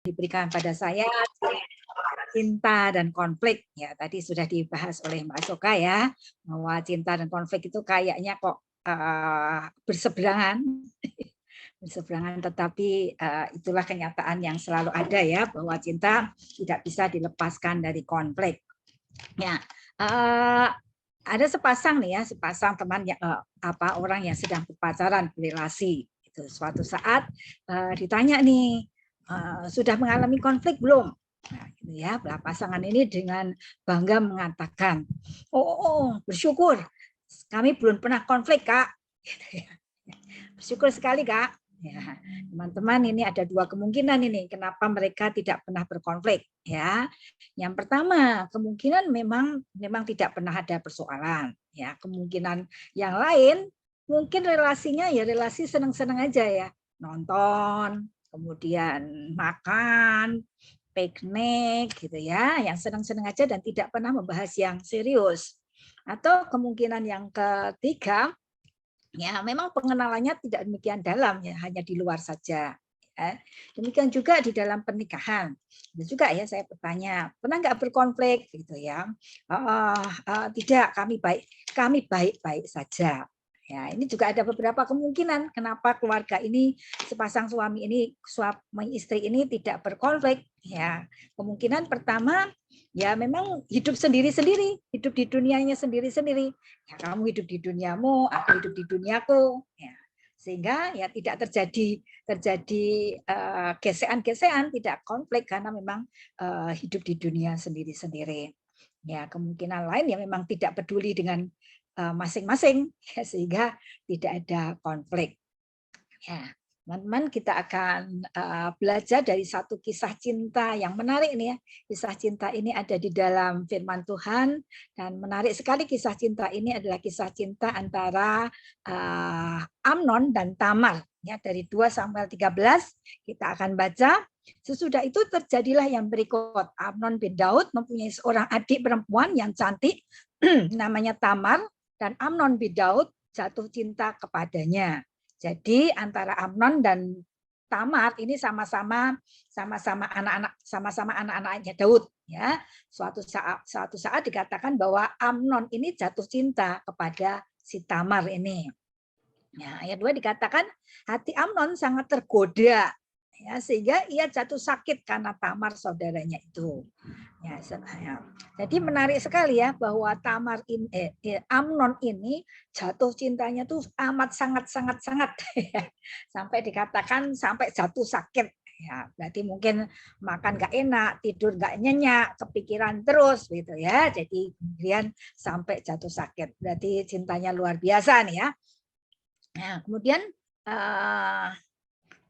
diberikan pada saya cinta dan konflik. Ya, tadi sudah dibahas oleh Mbak Soka ya, bahwa cinta dan konflik itu kayaknya kok berseberangan. Berseberangan, tetapi itulah kenyataan yang selalu ada ya, bahwa cinta tidak bisa dilepaskan dari konflik. Ya, ada sepasang nih ya, sepasang teman yang orang yang sedang berpacaran, berrelasi. Itu suatu saat ditanya nih, sudah mengalami konflik belum? Nah, gitu ya, pasangan ini dengan bangga mengatakan, bersyukur, kami belum pernah konflik, Kak. Bersyukur sekali, Kak. Ya, teman-teman, ini ada dua kemungkinan ini kenapa mereka tidak pernah berkonflik ya. Yang pertama, kemungkinan memang tidak pernah ada persoalan ya. Kemungkinan yang lain mungkin relasinya ya relasi senang-senang aja ya. Nonton, kemudian makan, piknik gitu ya, yang senang-senang aja dan tidak pernah membahas yang serius. Atau kemungkinan yang ketiga, ya memang pengenalannya tidak demikian dalam ya, hanya di luar saja. Ya. Demikian juga di dalam pernikahan. Itu juga ya saya bertanya, pernah nggak berkonflik gitu ya? Tidak, kami baik-baik saja. Ya, ini juga ada beberapa kemungkinan kenapa keluarga ini, sepasang suami istri ini tidak berkonflik. Ya, kemungkinan pertama ya memang hidup sendiri-sendiri, hidup di dunianya sendiri-sendiri. Ya, kamu hidup di duniamu, aku hidup di duniaku. Ya, sehingga ya tidak terjadi gesekan-gesekan, tidak konflik karena memang hidup di dunia sendiri-sendiri. Ya, kemungkinan lain ya memang tidak peduli dengan masing-masing, ya, sehingga tidak ada konflik. Ya, teman-teman, kita akan belajar dari satu kisah cinta yang menarik nih ya. Kisah cinta ini ada di dalam firman Tuhan dan menarik sekali. Kisah cinta ini adalah kisah cinta antara Amnon dan Tamar ya, dari 2 Samuel 13 kita akan baca. Sesudah itu terjadilah yang berikut. Amnon bin Daud mempunyai seorang adik perempuan yang cantik namanya Tamar, dan Amnon bin Daud jatuh cinta kepadanya. Jadi antara Amnon dan Tamar ini sama-sama anak-anaknya Daud ya. Suatu saat dikatakan bahwa Amnon ini jatuh cinta kepada si Tamar ini. Ya, ayat 2 dikatakan hati Amnon sangat tergoda ya, sehingga ia jatuh sakit karena Tamar saudaranya itu. Ya, jadi menarik sekali ya bahwa Amnon ini jatuh cintanya tuh amat sangat sampai dikatakan sampai jatuh sakit. Ya, berarti mungkin makan nggak enak, tidur nggak nyenyak, kepikiran terus gitu ya. Jadi kemudian sampai jatuh sakit. Berarti cintanya luar biasa nih ya. Nah, kemudian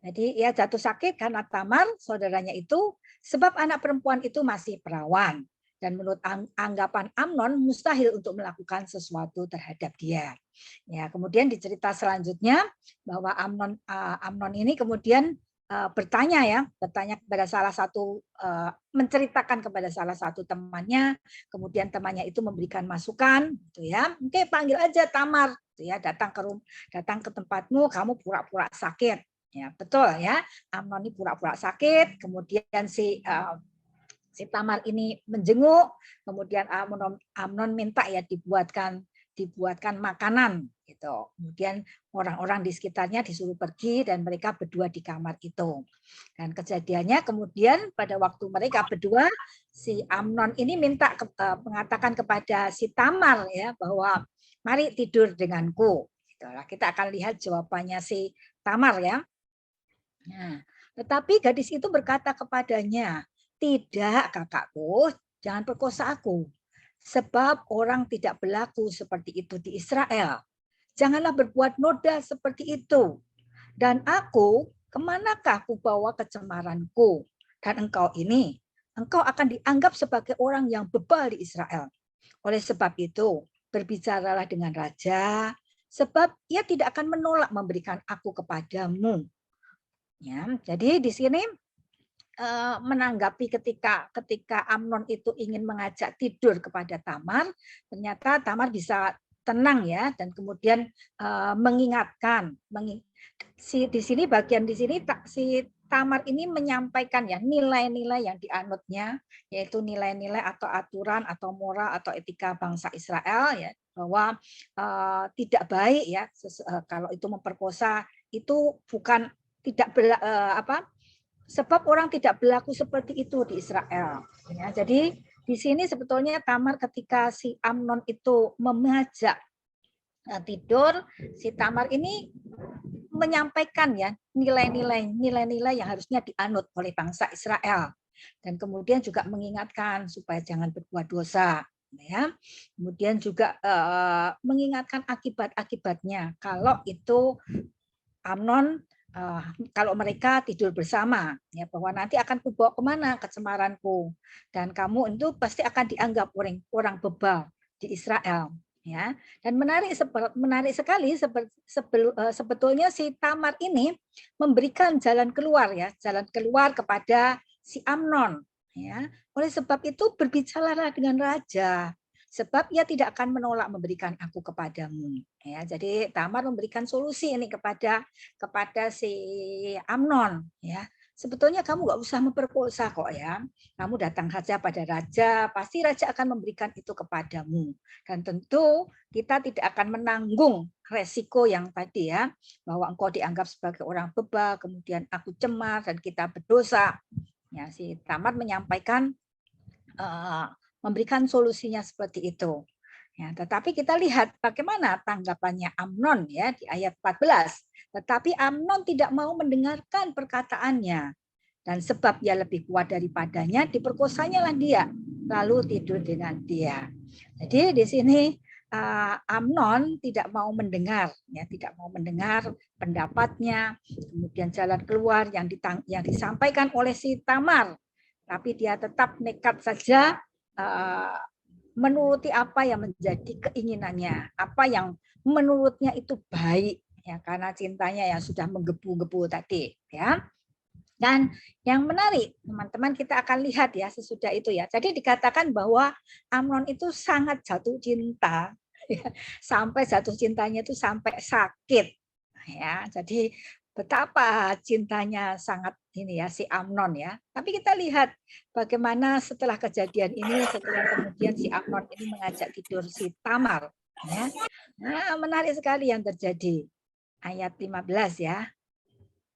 jadi ia jatuh sakit karena Tamar, saudaranya itu, sebab anak perempuan itu masih perawan. Dan menurut anggapan Amnon, mustahil untuk melakukan sesuatu terhadap dia. Ya, kemudian di cerita selanjutnya, bahwa Amnon ini kemudian bertanya kepada salah satu, menceritakan kepada salah satu temannya, kemudian temannya itu memberikan masukan, gitu ya. Oke, panggil aja Tamar, gitu ya, datang ke tempatmu, kamu pura-pura sakit. Ya, betul ya. Amnon ini pura-pura sakit, kemudian si Tamar ini menjenguk, kemudian Amnon minta ya dibuatkan makanan gitu. Kemudian orang-orang di sekitarnya disuruh pergi dan mereka berdua di kamar itu. Dan kejadiannya kemudian pada waktu mereka berdua, si Amnon ini mengatakan kepada si Tamar ya bahwa mari tidur denganku. Kita akan lihat jawabannya si Tamar ya. Nah, tetapi gadis itu berkata kepadanya, tidak kakakku, jangan perkosa aku. Sebab orang tidak berlaku seperti itu di Israel. Janganlah berbuat noda seperti itu. Dan aku, kemanakah aku bawa kecemaranku? Dan engkau akan dianggap sebagai orang yang bebal di Israel. Oleh sebab itu, berbicaralah dengan raja, sebab ia tidak akan menolak memberikan aku kepadamu. Ya, jadi di sini menanggapi ketika Amnon itu ingin mengajak tidur kepada Tamar, ternyata Tamar bisa tenang ya, dan kemudian mengingatkan. Di sini bagian di sini si Tamar ini menyampaikan ya nilai-nilai yang dianutnya, yaitu nilai-nilai atau aturan atau moral atau etika bangsa Israel ya, bahwa tidak baik ya kalau itu memperkosa itu bukan tidak sebab orang tidak berlaku seperti itu di Israel. Ya, jadi di sini sebetulnya Tamar ketika si Amnon itu mengajak tidur, si Tamar ini menyampaikan ya nilai-nilai yang harusnya dianut oleh bangsa Israel, dan kemudian juga mengingatkan supaya jangan berbuat dosa ya. Kemudian juga mengingatkan akibat-akibatnya kalau itu Amnon kalau mereka tidur bersama ya, bahwa nanti akan kubawa kemana kecemaranku, dan kamu itu pasti akan dianggap orang bebal di Israel ya. Dan menarik sekali sebetulnya si Tamar ini memberikan jalan keluar ya, jalan keluar kepada si Amnon ya. Oleh sebab itu berbicaralah dengan raja, sebab ia tidak akan menolak memberikan aku kepadamu ya. Jadi Tamar memberikan solusi ini kepada si Amnon ya. Sebetulnya kamu nggak usah memperkosa kok ya. Kamu datang saja pada raja, pasti raja akan memberikan itu kepadamu. Dan tentu kita tidak akan menanggung resiko yang tadi ya, bahwa engkau dianggap sebagai orang bebal, kemudian aku cemar dan kita berdosa. Ya, si Tamar menyampaikan memberikan solusinya seperti itu. Ya, tetapi kita lihat bagaimana tanggapannya Amnon ya di ayat 14. Tetapi Amnon tidak mau mendengarkan perkataannya, dan sebab ia lebih kuat daripadanya, diperkosanya lah dia, lalu tidur dengan dia. Jadi di sini Amnon tidak mau mendengar, ya, tidak mau mendengar pendapatnya, kemudian jalan keluar yang disampaikan oleh si Tamar, tapi dia tetap nekat saja menuruti apa yang menjadi keinginannya, apa yang menurutnya itu baik ya, karena cintanya yang sudah menggebu-gebu tadi ya. Dan yang menarik teman-teman, kita akan lihat ya sesudah itu ya. Jadi dikatakan bahwa Amnon itu sangat jatuh cinta ya, sampai jatuh cintanya itu sampai sakit ya. Jadi betapa cintanya sangat ini ya si Amnon ya. Tapi kita lihat bagaimana setelah kejadian ini, setelah kemudian si Amnon ini mengajak tidur si Tamar ya. Nah, menarik sekali yang terjadi. Ayat 15 ya.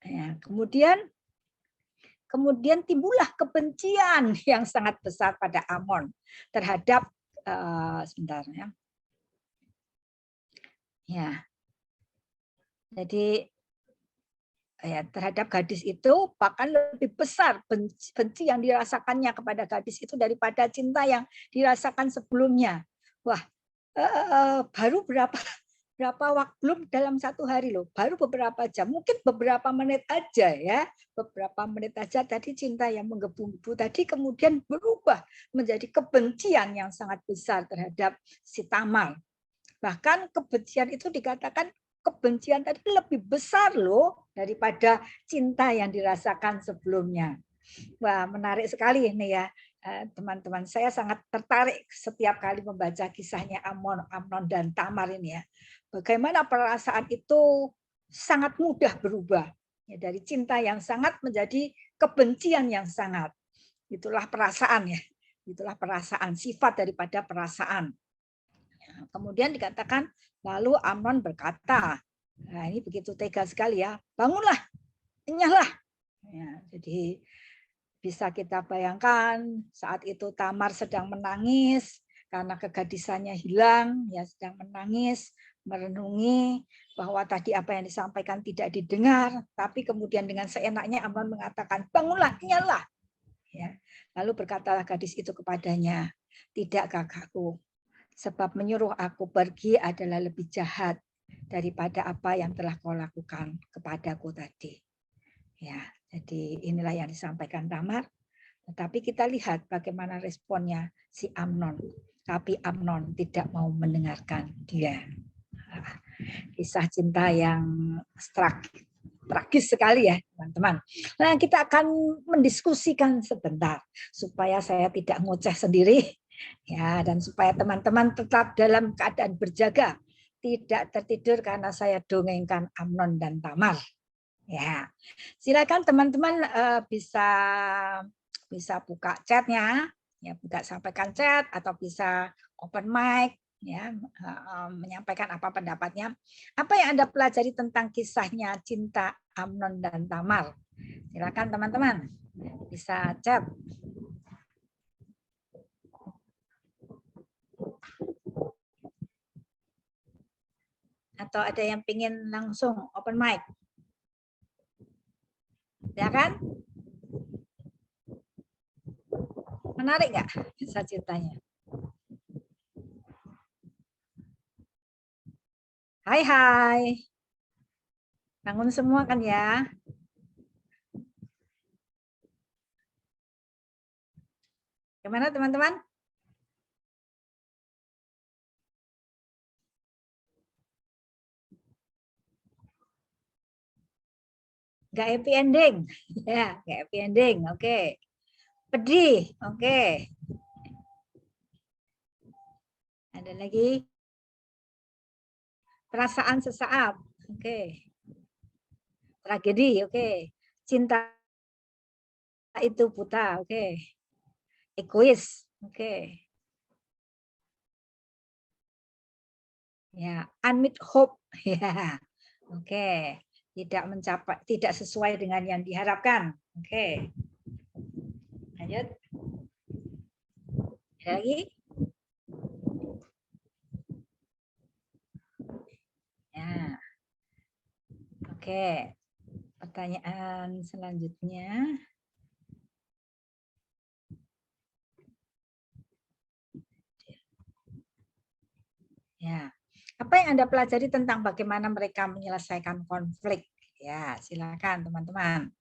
Ya, kemudian timbullah kebencian yang sangat besar pada Amnon terhadap sebentar ya. Ya. Jadi ya, terhadap gadis itu bahkan lebih besar benci yang dirasakannya kepada gadis itu daripada cinta yang dirasakan sebelumnya. Wah, baru berapa waktu, belum dalam satu hari loh, baru beberapa jam, mungkin beberapa menit aja ya, beberapa menit aja tadi cinta yang menggebu-gebu tadi kemudian berubah menjadi kebencian yang sangat besar terhadap si Tamar. Bahkan kebencian itu dikatakan kebencian tadi lebih besar loh daripada cinta yang dirasakan sebelumnya. Wah, menarik sekali ini ya teman-teman. Saya sangat tertarik setiap kali membaca kisahnya Amnon dan Tamar ini ya. Bagaimana perasaan itu sangat mudah berubah ya, dari cinta yang sangat menjadi kebencian yang sangat. Itulah perasaan ya. Itulah perasaan, sifat daripada perasaan. Kemudian dikatakan lalu Amnon berkata, nah ini begitu tega sekali ya, bangunlah, enyahlah. Ya, jadi bisa kita bayangkan saat itu Tamar sedang menangis karena kegadisannya hilang, ya sedang menangis, merenungi bahwa tadi apa yang disampaikan tidak didengar, tapi kemudian dengan seenaknya Amnon mengatakan, bangunlah, enyahlah. Ya. Lalu berkatalah gadis itu kepadanya, tidak kakakku, sebab menyuruh aku pergi adalah lebih jahat daripada apa yang telah kau lakukan kepadaku tadi. Ya, jadi inilah yang disampaikan Tamar. Tetapi kita lihat bagaimana responnya si Amnon. Tapi Amnon tidak mau mendengarkan dia. Kisah cinta yang tragis sekali ya teman-teman. Nah, kita akan mendiskusikan sebentar supaya saya tidak ngoceh sendiri ya, dan supaya teman-teman tetap dalam keadaan berjaga, tidak tertidur karena saya dongengkan Amnon dan Tamar. Ya, silakan teman-teman bisa buka chatnya, ya buka sampaikan chat atau bisa open mic, ya menyampaikan apa pendapatnya. Apa yang Anda pelajari tentang kisahnya cinta Amnon dan Tamar? Silakan teman-teman bisa chat. Atau ada yang ingin langsung open mic? Ya kan? Menarik nggak kisah cintanya? Hai hai. Bangun semua kan ya? Gimana teman-teman? Nggak happy ending? Ya, nggak happy ending. Oke. Pedih. Oke. Ada lagi? Perasaan sesaat. Oke. Tragedi. Oke. Cinta itu buta. Oke. Egois. Oke. Ya, unmet hope. Ya. Oke. Tidak mencapai, tidak sesuai dengan yang diharapkan. Oke. Lanjut. Ada lagi? Ya. Oke. Pertanyaan selanjutnya. Ya. Apa yang Anda pelajari tentang bagaimana mereka menyelesaikan konflik? Ya, silakan teman-teman.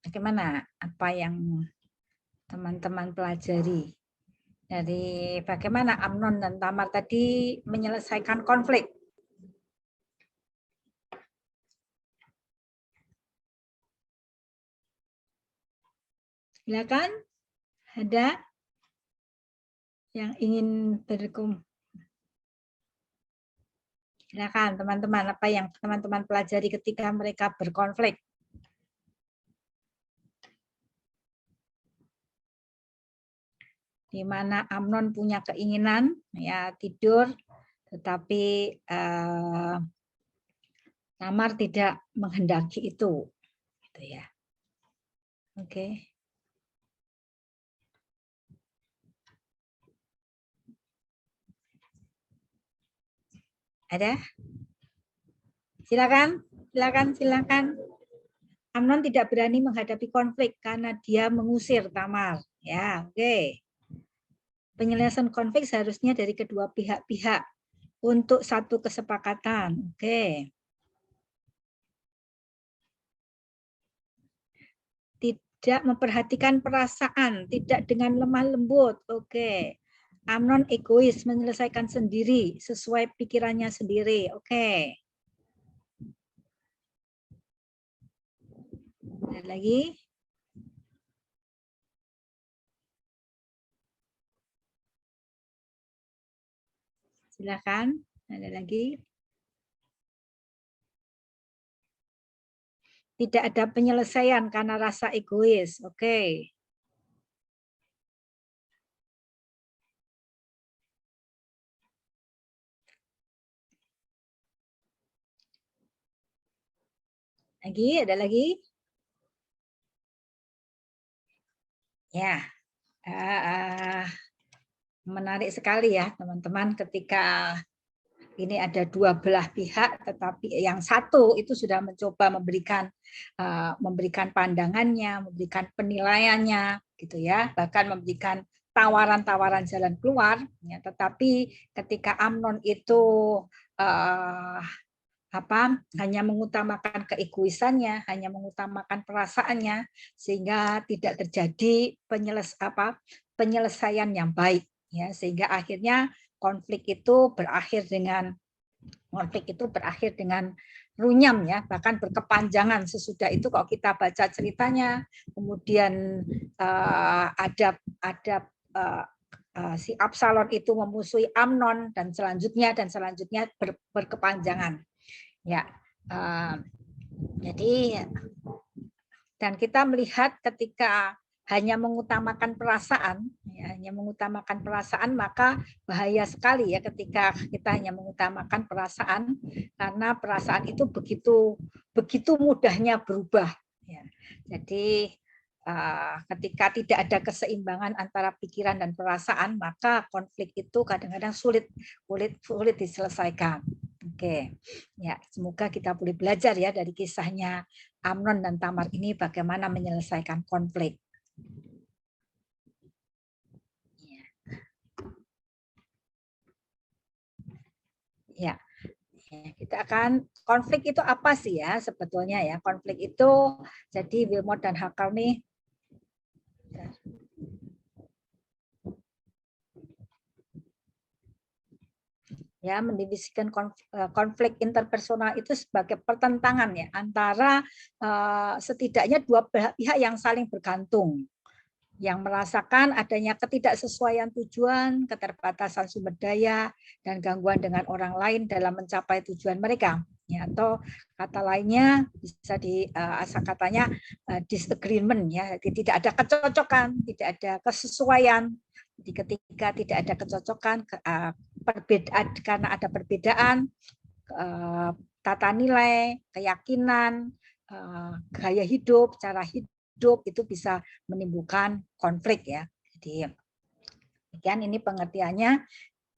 Bagaimana? Apa yang teman-teman pelajari dari bagaimana Amnon dan Tamar tadi menyelesaikan konflik? Silakan. Ada yang ingin berkum? Silakan teman-teman, apa yang teman-teman pelajari ketika mereka berkonflik? Di mana Amnon punya keinginan ya tidur, tetapi Tamar tidak menghendaki itu, gitu ya. Oke. Ada? Silakan, silakan. Amnon tidak berani menghadapi konflik karena dia mengusir Tamar. Ya, oke. Penyelesaian konflik seharusnya dari kedua pihak untuk satu kesepakatan. Oke. Tidak memperhatikan perasaan, tidak dengan lemah lembut. Oke. Amnon egois, menyelesaikan sendiri sesuai pikirannya sendiri. Oke. Ada lagi? Silakan. Ada lagi? Tidak ada penyelesaian karena rasa egois. Oke. Lagi, ada lagi? Ya, menarik sekali ya teman-teman ketika ini ada dua belah pihak, tetapi yang satu itu sudah mencoba memberikan pandangannya, memberikan penilaiannya, gitu ya, bahkan memberikan tawaran-tawaran jalan keluar. Ya, tetapi ketika Amnon itu uh, hanya mengutamakan keegoisannya, hanya mengutamakan perasaannya, sehingga tidak terjadi penyelesaian yang baik, ya, sehingga akhirnya konflik itu berakhir dengan runyam ya, bahkan berkepanjangan. Sesudah itu kalau kita baca ceritanya, kemudian ada si Absalom itu memusuhi Amnon dan selanjutnya berkepanjangan. Ya, jadi dan kita melihat ketika hanya mengutamakan perasaan, ya, hanya mengutamakan perasaan, maka bahaya sekali ya ketika kita hanya mengutamakan perasaan, karena perasaan itu begitu mudahnya berubah. Ya. Jadi ketika tidak ada keseimbangan antara pikiran dan perasaan, maka konflik itu kadang-kadang sulit diselesaikan. Oke, ya semoga kita boleh belajar ya dari kisahnya Amnon dan Tamar ini bagaimana menyelesaikan konflik. Ya, kita akan konflik itu apa sih ya sebetulnya ya? Konflik itu jadi Wilmot dan Hackle nih ya mendefinisikan konflik interpersonal itu sebagai pertentangan ya antara setidaknya dua pihak yang saling bergantung, yang merasakan adanya ketidaksesuaian tujuan, keterbatasan sumber daya, dan gangguan dengan orang lain dalam mencapai tujuan mereka. Ya, atau kata lainnya bisa asal katanya disagreement ya, tidak ada kecocokan, tidak ada kesesuaian. Jadi ketika tidak ada kecocokan, perbedaan karena ada perbedaan tata nilai, keyakinan, gaya hidup, cara hidup itu bisa menimbulkan konflik ya. Jadi demikian ini pengertiannya.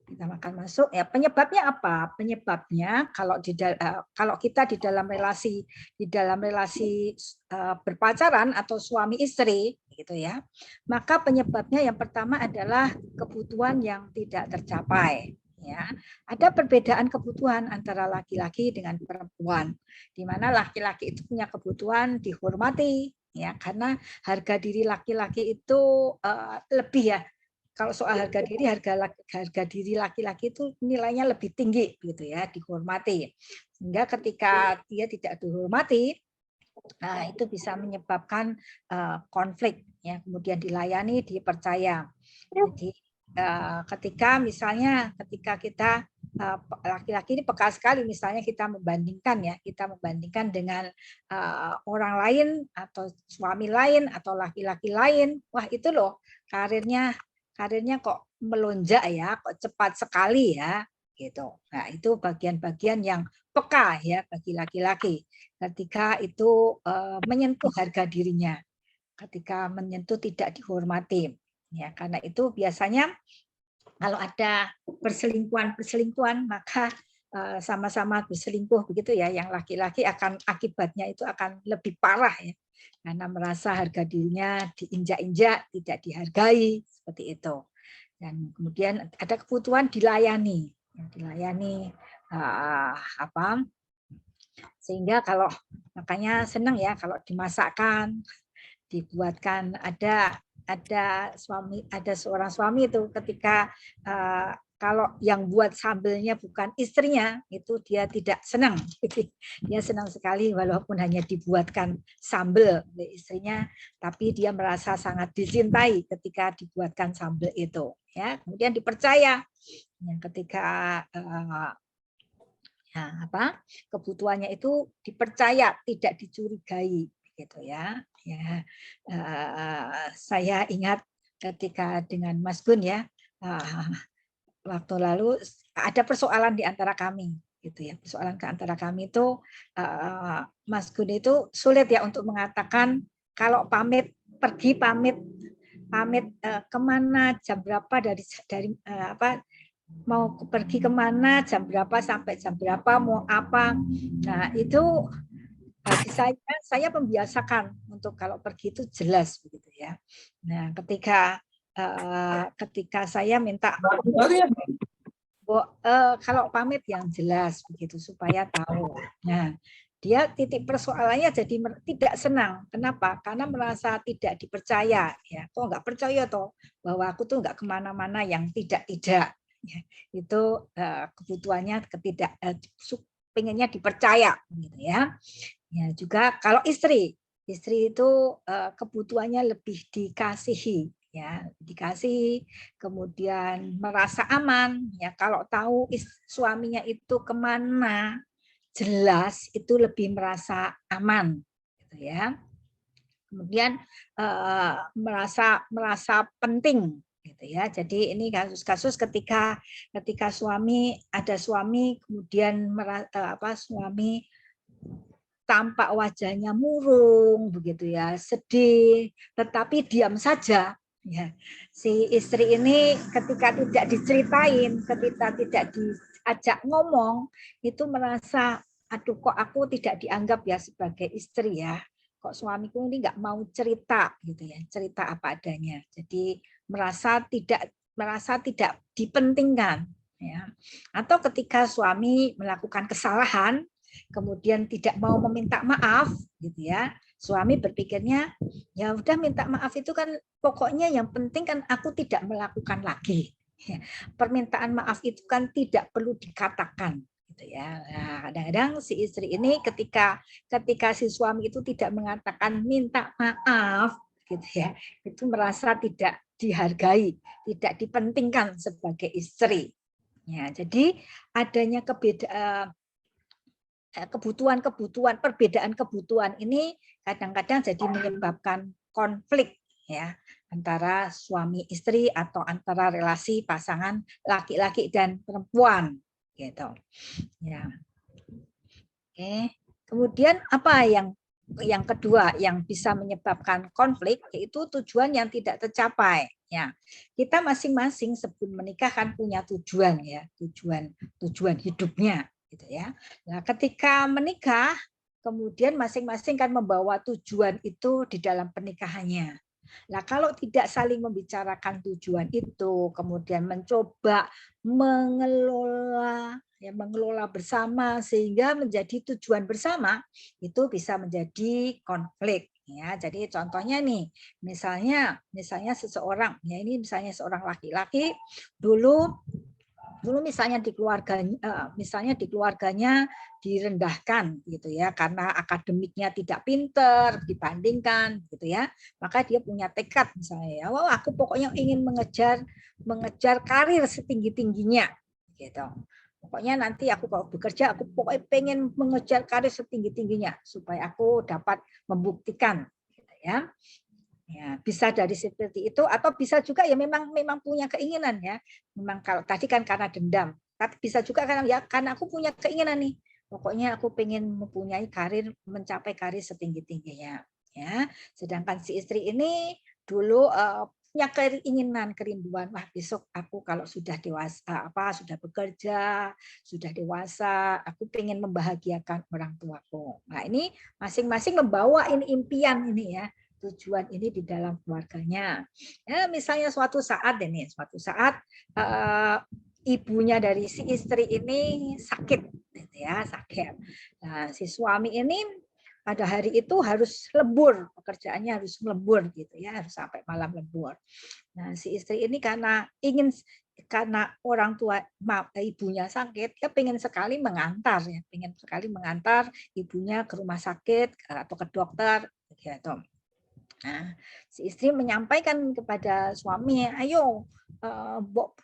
Kita akan masuk ya, penyebabnya apa? Penyebabnya kalau kita di dalam relasi berpacaran atau suami istri gitu ya, maka penyebabnya yang pertama adalah kebutuhan yang tidak tercapai ya. Ada perbedaan kebutuhan antara laki-laki dengan perempuan, di mana laki-laki itu punya kebutuhan dihormati ya, karena harga diri laki-laki itu lebih ya. Kalau soal harga diri laki-laki itu nilainya lebih tinggi gitu ya, dihormati. Sehingga ketika dia tidak dihormati, nah itu bisa menyebabkan konflik ya, kemudian dilayani, dipercaya. Jadi ketika kita laki-laki ini peka sekali, misalnya kita membandingkan dengan orang lain atau suami lain atau laki-laki lain, wah itu loh karirnya kok melonjak ya, kok cepat sekali ya, gitu. Nah, itu bagian-bagian yang peka ya bagi laki-laki ketika itu menyentuh harga dirinya, ketika menyentuh tidak dihormati. Ya, karena itu biasanya kalau ada perselingkuhan maka sama-sama berselingkuh begitu ya, yang laki-laki akan akibatnya itu akan lebih parah ya, karena merasa harga dirinya diinjak-injak, tidak dihargai seperti itu. Dan kemudian ada kebutuhan dilayani sehingga kalau makanya senang ya kalau dimasakkan, dibuatkan ada seorang suami itu ketika kalau yang buat sambelnya bukan istrinya, itu dia tidak senang. Dia senang sekali walaupun hanya dibuatkan sambel oleh istrinya, tapi dia merasa sangat dicintai ketika dibuatkan sambel itu. Ya, kemudian dipercaya ketika kebutuhannya itu dipercaya, tidak dicurigai, gitu ya. Saya ingat ketika dengan Mas Gun ya. Waktu lalu ada persoalan di antara kami gitu ya, persoalan ke antara kami itu Mas Gun itu sulit ya untuk mengatakan kalau pamit kemana, jam berapa, dari mau pergi kemana, jam berapa sampai jam berapa, mau apa. Nah itu bagi saya membiasakan untuk kalau pergi itu jelas begitu ya. Nah ketika saya minta kalau pamit yang jelas begitu supaya tahu. Nah, dia titik persoalannya jadi tidak senang. Kenapa? Karena merasa tidak dipercaya. Ya, kok nggak percaya toh bahwa aku tuh nggak kemana-mana yang tidak. Ya, itu kebutuhannya pengennya dipercaya gitu ya. Ya juga kalau istri itu kebutuhannya lebih dikasihi ya, dikasih, kemudian merasa aman ya. Kalau tahu suaminya itu kemana jelas itu lebih merasa aman gitu ya. Kemudian merasa merasa penting gitu ya. Jadi ini kasus-kasus ketika ada suami kemudian suami tampak wajahnya murung begitu ya, sedih, tetapi diam saja ya. Si istri ini ketika tidak diceritain, ketika tidak diajak ngomong, itu merasa aduh kok aku tidak dianggap ya sebagai istri ya. Kok suamiku ini nggak mau cerita gitu ya, cerita apa adanya. Jadi merasa tidak dipentingkan ya. Atau ketika suami melakukan kesalahan kemudian tidak mau meminta maaf gitu ya, suami berpikirnya ya udah minta maaf itu kan pokoknya yang penting kan aku tidak melakukan lagi. Permintaan maaf itu kan tidak perlu dikatakan gitu ya. Nah, kadang-kadang si istri ini ketika si suami itu tidak mengatakan minta maaf gitu ya, itu merasa tidak dihargai, tidak dipentingkan sebagai istri. Ya, jadi adanya kebutuhan, perbedaan kebutuhan ini kadang-kadang jadi menyebabkan konflik ya antara suami istri atau antara relasi pasangan laki-laki dan perempuan gitu. Ya. Oke. Kemudian apa yang kedua yang bisa menyebabkan konflik yaitu tujuan yang tidak tercapai. Ya, kita masing-masing sebelum menikah kan punya tujuan ya, tujuan hidupnya gitu ya. Nah, ketika menikah kemudian masing-masing kan membawa tujuan itu di dalam pernikahannya. Nah, kalau tidak saling membicarakan tujuan itu, kemudian mencoba mengelola bersama sehingga menjadi tujuan bersama, itu bisa menjadi konflik ya. Jadi contohnya nih, misalnya seseorang ya, ini misalnya seorang laki-laki dulu misalnya di keluarganya direndahkan gitu ya karena akademiknya tidak pinter dibandingkan gitu ya, maka dia punya tekad misalnya ya, wah aku pokoknya ingin mengejar karir setinggi-tingginya gitu. Pokoknya nanti aku kalau bekerja aku pokoknya pengen mengejar karir setinggi-tingginya supaya aku dapat membuktikan gitu ya. Ya, bisa dari seperti itu atau bisa juga ya memang punya keinginan ya. Memang kalau tadi kan karena dendam, tapi bisa juga karena aku punya keinginan nih. Pokoknya aku pengen mempunyai karir, mencapai karir setinggi-tingginya ya. Sedangkan si istri ini dulu punya keinginan, kerinduan, wah besok aku kalau sudah dewasa sudah bekerja, sudah dewasa, aku pengen membahagiakan orang tuaku. Nah, ini masing-masing membawa ini impian ini ya, tujuan ini di dalam keluarganya. Ya, misalnya suatu saat ibunya dari si istri ini sakit, gitu ya, sakit. Nah, si suami ini pada hari itu harus lembur, pekerjaannya harus lembur gitu ya, harus sampai malam lembur. Nah, si istri ini karena orang tua ibunya sakit, dia pengen sekali mengantar ibunya ke rumah sakit atau ke dokter gitu. Nah, si istri menyampaikan kepada suami, ayo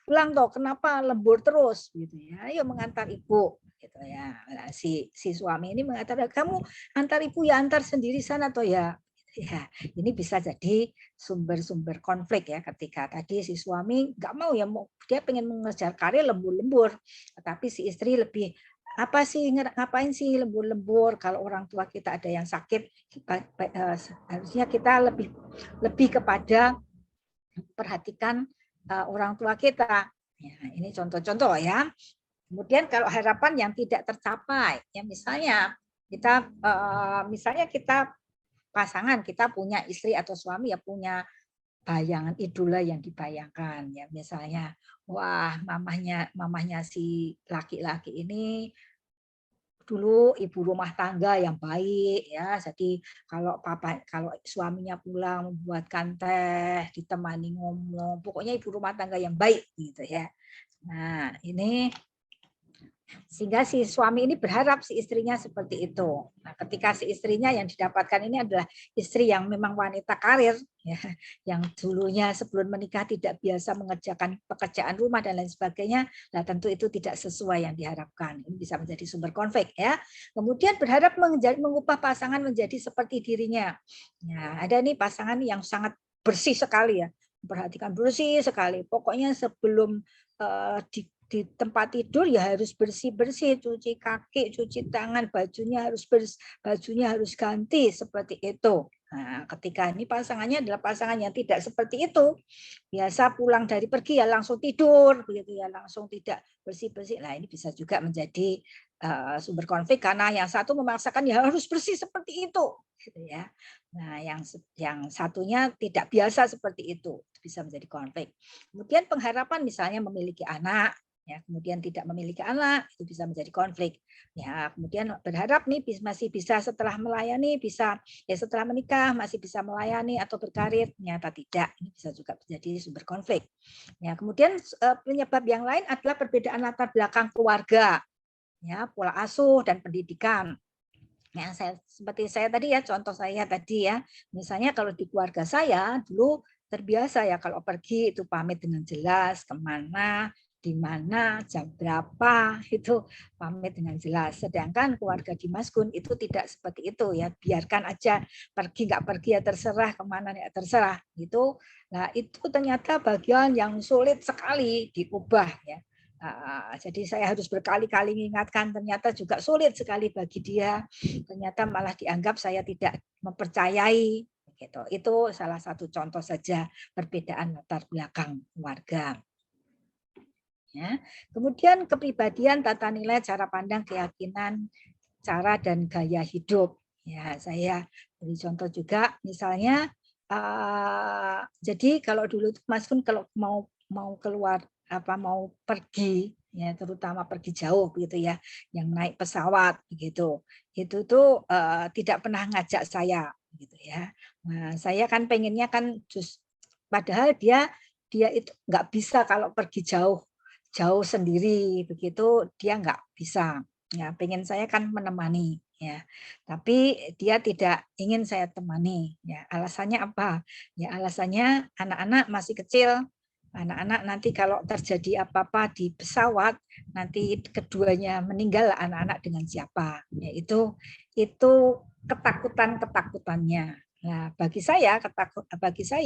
pulang toh, kenapa lembur terus gitu ya, ayo mengantar ibu gitu ya. Nah, si suami ini mengatakan, kamu antar ibu ya, antar sendiri sana toh ya. Ya, ini bisa jadi sumber-sumber konflik ya ketika tadi si suami nggak mau ya, dia pengen mengejar karir lembur-lembur, tapi si istri lebih apa sih, ngapain sih lembur-lembur kalau orang tua kita ada yang sakit, harusnya kita lebih kepada perhatikan orang tua kita. Ya, ini contoh-contoh ya. Kemudian kalau harapan yang tidak tercapai, ya misalnya kita pasangan, kita punya istri atau suami ya, punya bayangan idola yang dibayangkan ya, misalnya wah mamahnya si laki-laki ini dulu ibu rumah tangga yang baik ya. Jadi kalau suaminya pulang membuatkan teh, ditemani ngomong, pokoknya ibu rumah tangga yang baik gitu ya. Nah, ini Sehingga si suami ini berharap si istrinya seperti itu. Nah, ketika si istrinya yang didapatkan ini adalah istri yang memang wanita karir, ya, yang dulunya sebelum menikah tidak biasa mengerjakan pekerjaan rumah dan lain sebagainya, nah tentu itu tidak sesuai yang diharapkan. Ini bisa menjadi sumber konflik, ya. Kemudian berharap mengubah pasangan menjadi seperti dirinya. Nah, ada nih pasangan yang sangat bersih sekali ya, perhatikan bersih sekali. Pokoknya sebelum di tempat tidur ya harus bersih-bersih, cuci kaki, cuci tangan, bajunya harus ganti seperti itu. Nah, ketika ini pasangannya adalah pasangan yang tidak seperti itu, biasa pulang dari pergi ya langsung tidur, begitu ya, langsung tidak bersih-bersih. Nah, ini bisa juga menjadi sumber konflik karena yang satu memaksakan ya harus bersih seperti itu, gitu ya. Nah, yang satunya tidak biasa seperti itu, bisa menjadi konflik. Kemudian pengharapan misalnya memiliki anak, ya, kemudian tidak memiliki anak, itu bisa menjadi konflik. Ya, kemudian berharap nih masih bisa setelah melayani, bisa ya setelah menikah masih bisa melayani atau berkarir, ternyata tidak. Ini bisa juga menjadi sumber konflik. Ya, kemudian penyebab yang lain adalah perbedaan latar belakang keluarga, ya, pola asuh dan pendidikan. Ya, seperti saya tadi ya, contoh saya tadi ya, misalnya kalau di keluarga saya dulu terbiasa ya kalau pergi itu pamit dengan jelas kemana, di mana, jam berapa, itu pamit dengan jelas. Sedangkan keluarga di Mas Gun itu tidak seperti itu ya, biarkan aja pergi nggak pergi ya terserah, kemana ya terserah. Nah itu ternyata bagian yang sulit sekali diubah ya. Jadi saya harus berkali-kali mengingatkan, ternyata juga sulit sekali bagi dia. Ternyata malah dianggap saya tidak mempercayai. Gitu. Itu salah satu contoh saja perbedaan latar belakang keluarga. Ya. Kemudian kepribadian, tata nilai, cara pandang, keyakinan, cara dan gaya hidup. Ya, saya beri contoh juga, misalnya, jadi kalau dulu Mas Kun kalau mau keluar mau pergi, ya terutama pergi jauh begitu ya, yang naik pesawat begitu, itu tuh tidak pernah ngajak saya, gitu ya. Nah, saya kan pengennya kan padahal dia itu nggak bisa kalau pergi jauh jauh sendiri begitu dia nggak bisa. Ya, pengen saya kan menemani ya. Tapi dia tidak ingin saya temani. Ya, alasannya apa? Ya, alasannya anak-anak masih kecil. Anak-anak nanti kalau terjadi apa-apa di pesawat, nanti keduanya meninggal anak-anak dengan siapa? Ya, itu ketakutan-ketakutannya. Nah, bagi saya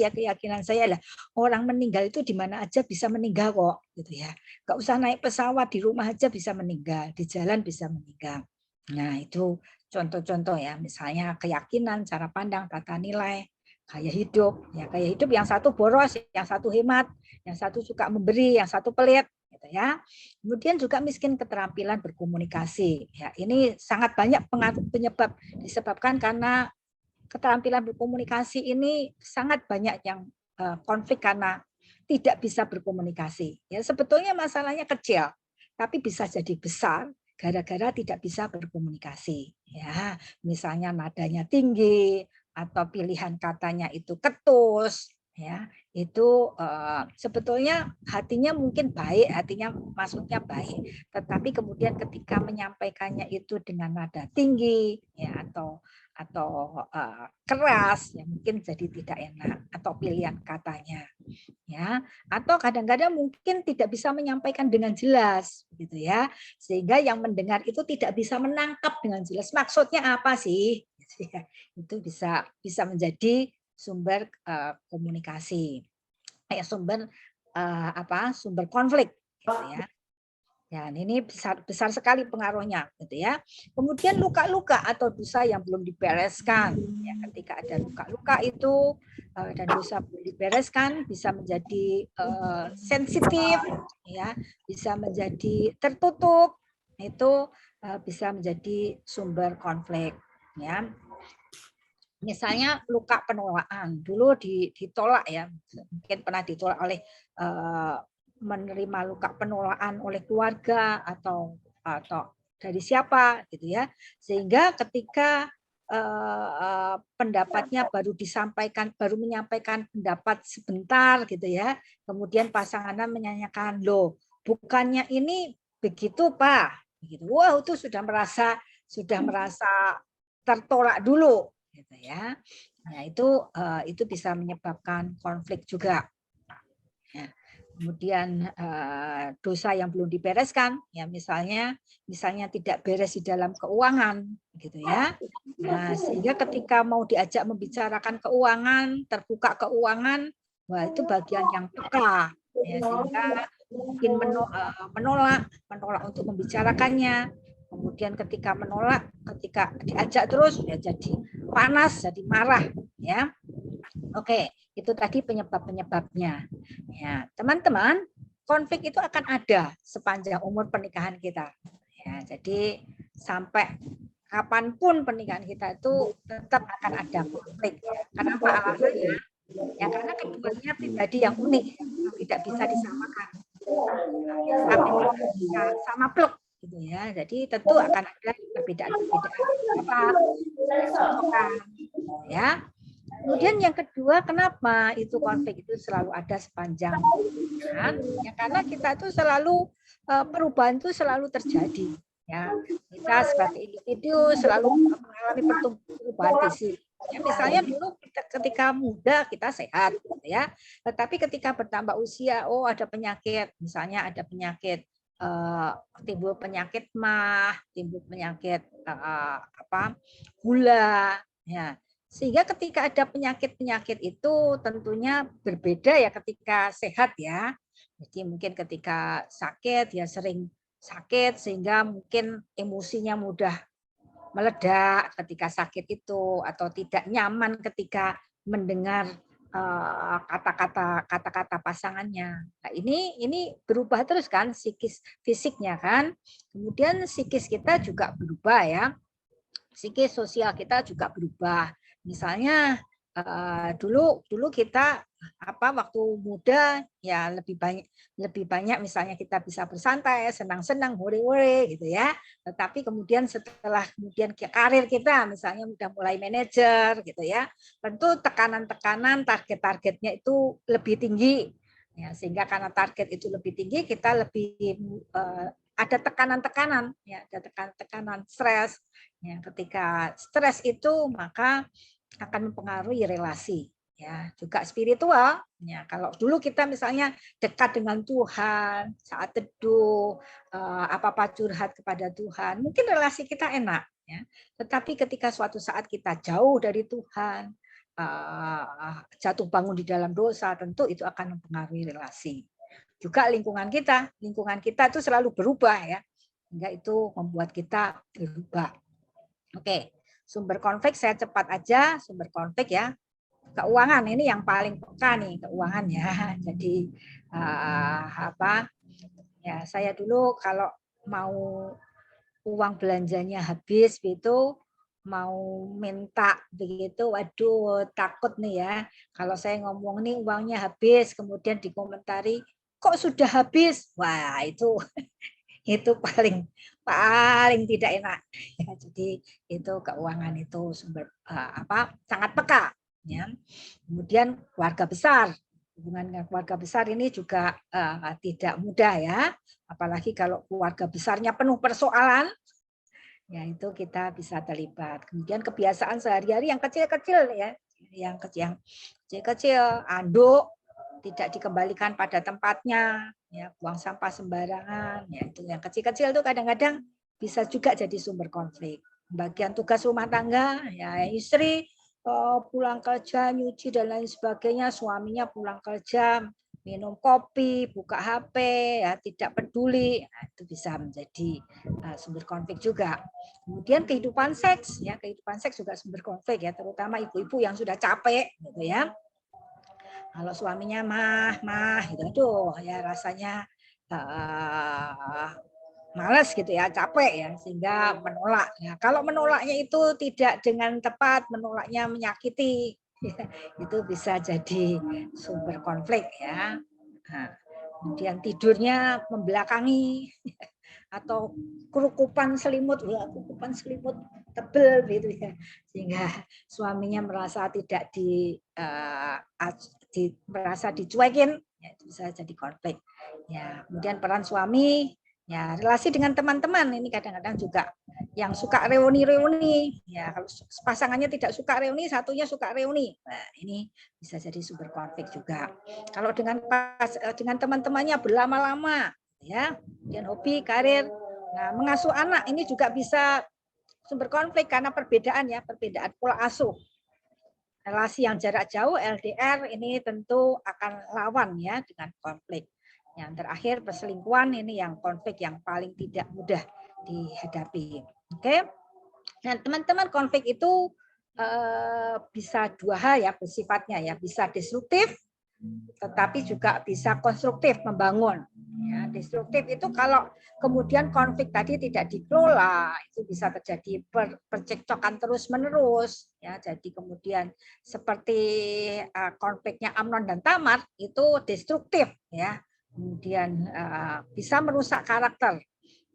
keyakinan saya adalah orang meninggal itu di mana aja bisa meninggal kok, gitu ya. Nggak usah naik pesawat, di rumah aja bisa meninggal, di jalan bisa meninggal. Nah, itu contoh-contoh ya, misalnya keyakinan, cara pandang, tata nilai, gaya hidup. Ya, gaya hidup yang satu boros, yang satu hemat, yang satu suka memberi, yang satu pelit, gitu ya. Kemudian juga miskin keterampilan berkomunikasi. Ya, ini sangat banyak penyebab disebabkan karena keterampilan berkomunikasi ini sangat banyak yang konflik karena tidak bisa berkomunikasi. Ya, sebetulnya masalahnya kecil, tapi bisa jadi besar gara-gara tidak bisa berkomunikasi. Ya, misalnya nadanya tinggi atau pilihan katanya itu ketus, ya itu sebetulnya hatinya mungkin baik, hatinya maksudnya baik, tetapi kemudian ketika menyampaikannya itu dengan nada tinggi, ya atau keras, ya mungkin jadi tidak enak, atau pilihan katanya ya, atau kadang-kadang mungkin tidak bisa menyampaikan dengan jelas gitu ya, sehingga yang mendengar itu tidak bisa menangkap dengan jelas maksudnya apa sih gitu ya. Itu bisa bisa menjadi sumber komunikasi sumber sumber konflik gitu ya. Ya, ini besar besar sekali pengaruhnya, gitu ya. Kemudian luka-luka atau dosa yang belum dibereskan. Ya, ketika ada luka-luka itu dan dosa belum dibereskan, bisa menjadi sensitif, ya, bisa menjadi tertutup. Itu bisa menjadi sumber konflik. Ya, misalnya luka penolakan. Dulu ditolak ya, mungkin pernah ditolak oleh menerima luka penolakan oleh keluarga atau dari siapa gitu ya, sehingga ketika pendapatnya baru menyampaikan pendapat sebentar gitu ya, kemudian pasangannya menyanyikan, loh bukannya ini begitu Pak, begitu. Wah, itu sudah merasa tertolak dulu, gitu ya. Nah, itu bisa menyebabkan konflik juga. Ya. Kemudian dosa yang belum dibereskan, ya misalnya tidak beres di dalam keuangan, gitu ya. Nah, sehingga ketika mau diajak membicarakan keuangan, terbuka keuangan, wah itu bagian yang peka, ya, sehingga mungkin menolak untuk membicarakannya. Kemudian ketika menolak, ketika diajak terus, ya jadi panas, jadi marah, ya. Oke, itu tadi penyebab-penyebabnya. Ya, teman-teman, konflik itu akan ada sepanjang umur pernikahan kita. Ya, jadi sampai kapanpun pernikahan kita itu tetap akan ada konflik. Kenapa alasannya? Ya karena keduanya pribadi yang unik, yang tidak bisa disamakan. Yang satu tidak bisa sama plek gitu ya. Jadi tentu akan ada perbedaan-perbedaan pendapat, ketidakcocokan, ya. Kemudian yang kedua, kenapa itu konflik itu selalu ada sepanjang pernikahan? Ya karena kita itu selalu perubahan itu selalu terjadi. Ya, kita sebagai individu selalu mengalami perubahan fisik. Ya, misalnya dulu ketika muda kita sehat, gitu ya. Tetapi ketika bertambah usia, oh ada penyakit, misalnya ada penyakit timbul penyakit mah, timbul penyakit gula, ya. Sehingga ketika ada penyakit-penyakit itu tentunya berbeda ya ketika sehat ya. Jadi mungkin ketika sakit ya sering sakit sehingga mungkin emosinya mudah meledak ketika sakit itu atau tidak nyaman ketika mendengar kata-kata pasangannya. Nah, ini berubah terus kan psikis fisiknya kan. Kemudian psikis kita juga berubah ya. Psikis sosial kita juga berubah. Misalnya dulu kita waktu muda ya lebih banyak misalnya kita bisa bersantai, senang-senang, hore-hore gitu ya. Tetapi kemudian setelah karir kita misalnya udah mulai manajer gitu ya, tentu tekanan-tekanan target-targetnya itu lebih tinggi. Ya, sehingga karena target itu lebih tinggi kita lebih ada tekanan-tekanan ya, ada tekanan stres. Ya, ketika stres itu maka akan mempengaruhi relasi ya, juga spiritual ya. Kalau dulu kita misalnya dekat dengan Tuhan saat teduh, apa-apa curhat kepada Tuhan, mungkin relasi kita enak ya. Tetapi ketika suatu saat kita jauh dari Tuhan, jatuh bangun di dalam dosa, tentu itu akan mempengaruhi relasi. Juga lingkungan kita itu selalu berubah ya, sehingga itu membuat kita berubah. Oke, sumber konflik saya cepat aja, sumber konflik ya. Keuangan ini yang paling peka nih, keuangan ya. Jadi ya saya dulu kalau mau uang belanjanya habis gitu, mau minta begitu, waduh takut nih ya. Kalau saya ngomong nih uangnya habis, kemudian dikomentari, kok sudah habis? Wah itu paling tidak enak. Ya, jadi itu keuangan itu sumber sangat peka. Ya. Kemudian keluarga besar, hubungan dengan keluarga besar ini juga tidak mudah ya. Apalagi kalau keluarga besarnya penuh persoalan, ya itu kita bisa terlibat. Kemudian kebiasaan sehari-hari yang kecil-kecil ya, yang kecil-kecil, anduk tidak dikembalikan pada tempatnya, ya buang sampah sembarangan, ya itu yang kecil-kecil itu kadang-kadang bisa juga jadi sumber konflik. Bagian tugas rumah tangga, ya istri pulang kerja nyuci dan lain sebagainya, suaminya pulang kerja minum kopi, buka HP, ya tidak peduli, nah, itu bisa menjadi sumber konflik juga. Kemudian kehidupan seks, ya kehidupan seks juga sumber konflik ya, terutama ibu-ibu yang sudah capek, gitu ya. Kalau suaminya mah gitu, aduh ya rasanya malas gitu ya, capek ya, sehingga menolak. Ya, kalau menolaknya itu tidak dengan tepat, menolaknya menyakiti, ya, itu bisa jadi sumber konflik ya. Nah, kemudian tidurnya membelakangi atau kurukupan selimut tebel gitu ya, sehingga suaminya merasa tidak merasa dicuekin, ya itu bisa jadi konflik. Ya, kemudian peran suami Ya, relasi dengan teman-teman ini kadang-kadang juga yang suka reuni-reuni. Ya, kalau pasangannya tidak suka reuni, satunya suka reuni. Nah, ini bisa jadi sumber konflik juga. Kalau dengan teman-temannya berlama-lama, ya, dan hobi, karir, nah, mengasuh anak ini juga bisa sumber konflik karena perbedaan pola asuh. Relasi yang jarak jauh LDR ini tentu akan lawan ya dengan konflik. Yang terakhir perselingkuhan ini yang konflik yang paling tidak mudah dihadapi. Oke. Nah, teman-teman, konflik itu bisa dua hal ya bersifatnya ya, bisa destruktif tetapi juga bisa konstruktif membangun. Ya, destruktif itu kalau kemudian konflik tadi tidak dikelola, itu bisa terjadi percekcokan terus-menerus. Ya, jadi kemudian seperti konfliknya Amnon dan Tamar itu destruktif, ya. Kemudian bisa merusak karakter.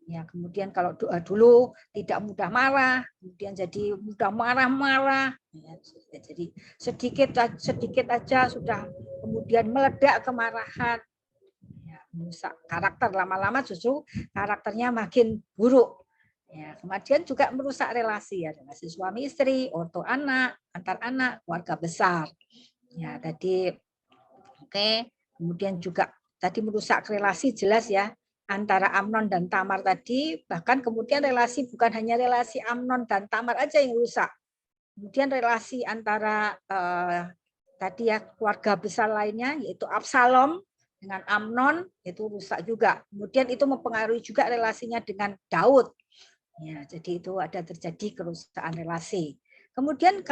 Ya, kemudian kalau doa dulu tidak mudah marah, kemudian jadi mudah marah-marah, ya, jadi sedikit aja sudah kemudian meledak kemarahan, ya, merusak karakter, lama-lama justru karakternya makin buruk. Ya, kemudian juga merusak relasi ya, relasi suami istri, ortu anak, antar anak, keluarga besar. Ya, tadi oke, kemudian juga tadi merusak relasi jelas ya antara Amnon dan Tamar tadi, bahkan kemudian relasi bukan hanya relasi Amnon dan Tamar aja yang rusak. Kemudian relasi antara tadi ya keluarga besar lainnya yaitu Absalom dengan Amnon itu rusak juga. Kemudian itu mempengaruhi juga relasinya dengan Daud. Ya, jadi itu ada terjadi kerusakan relasi. Kemudian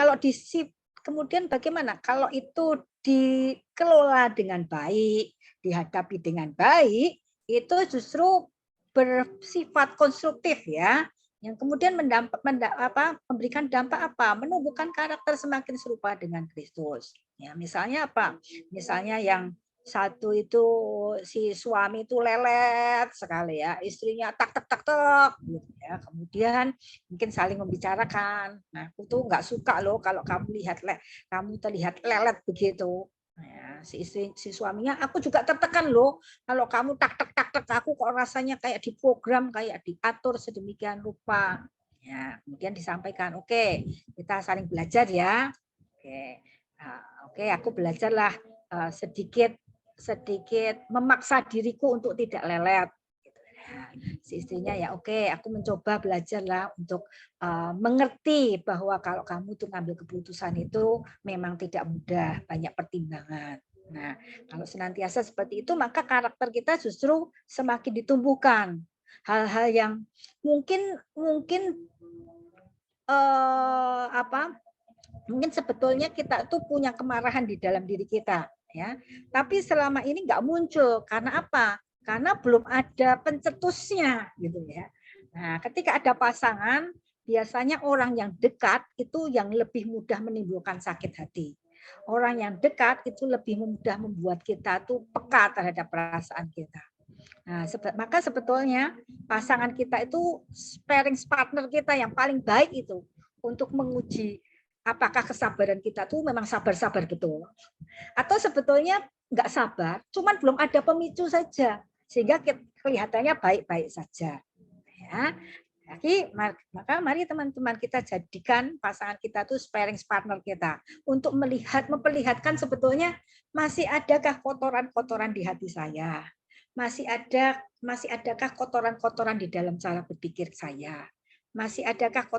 kemudian bagaimana kalau itu dikelola dengan baik, dihadapi dengan baik, itu justru bersifat konstruktif ya, yang kemudian memberikan dampak apa? Menumbuhkan karakter semakin serupa dengan Kristus. Ya, misalnya apa? Misalnya yang satu itu si suami itu lelet sekali ya, istrinya tak tak tak tak gitu ya. Kemudian mungkin saling membicarakan. Nah, aku tuh nggak suka loh kalau kamu terlihat lelet begitu. Ya, si suaminya, aku juga tertekan loh kalau kamu tak tak tak tak, aku kok rasanya kayak diprogram, kayak diatur sedemikian rupa. Ya, kemudian disampaikan, oke, kita saling belajar ya. Oke, oke, aku belajarlah sedikit memaksa diriku untuk tidak lelet. Si istrinya ya oke, aku mencoba belajarlah untuk mengerti bahwa kalau kamu tuh ngambil keputusan itu memang tidak mudah, banyak pertimbangan. Nah, kalau senantiasa seperti itu maka karakter kita justru semakin ditumbuhkan. Hal-hal yang mungkin mungkin eh, apa mungkin sebetulnya kita tuh punya kemarahan di dalam diri kita ya, tapi selama ini nggak muncul karena apa? Karena belum ada pencetusnya gitu ya. Nah, ketika ada pasangan, biasanya orang yang dekat itu yang lebih mudah menimbulkan sakit hati. Orang yang dekat itu lebih mudah membuat kita tuh peka terhadap perasaan kita. Nah, maka sebetulnya pasangan kita itu sparring partner kita yang paling baik itu untuk menguji apakah kesabaran kita tuh memang sabar-sabar betul. Atau sebetulnya nggak sabar, cuman belum ada pemicu saja. Sehingga kelihatannya baik-baik saja. Ya. Jadi, maka mari teman-teman kita jadikan pasangan kita tuh sparring partner kita untuk memperlihatkan sebetulnya masih adakah kotoran-kotoran di hati saya, masih adakah kotoran-kotoran di dalam cara berpikir saya, masih adakah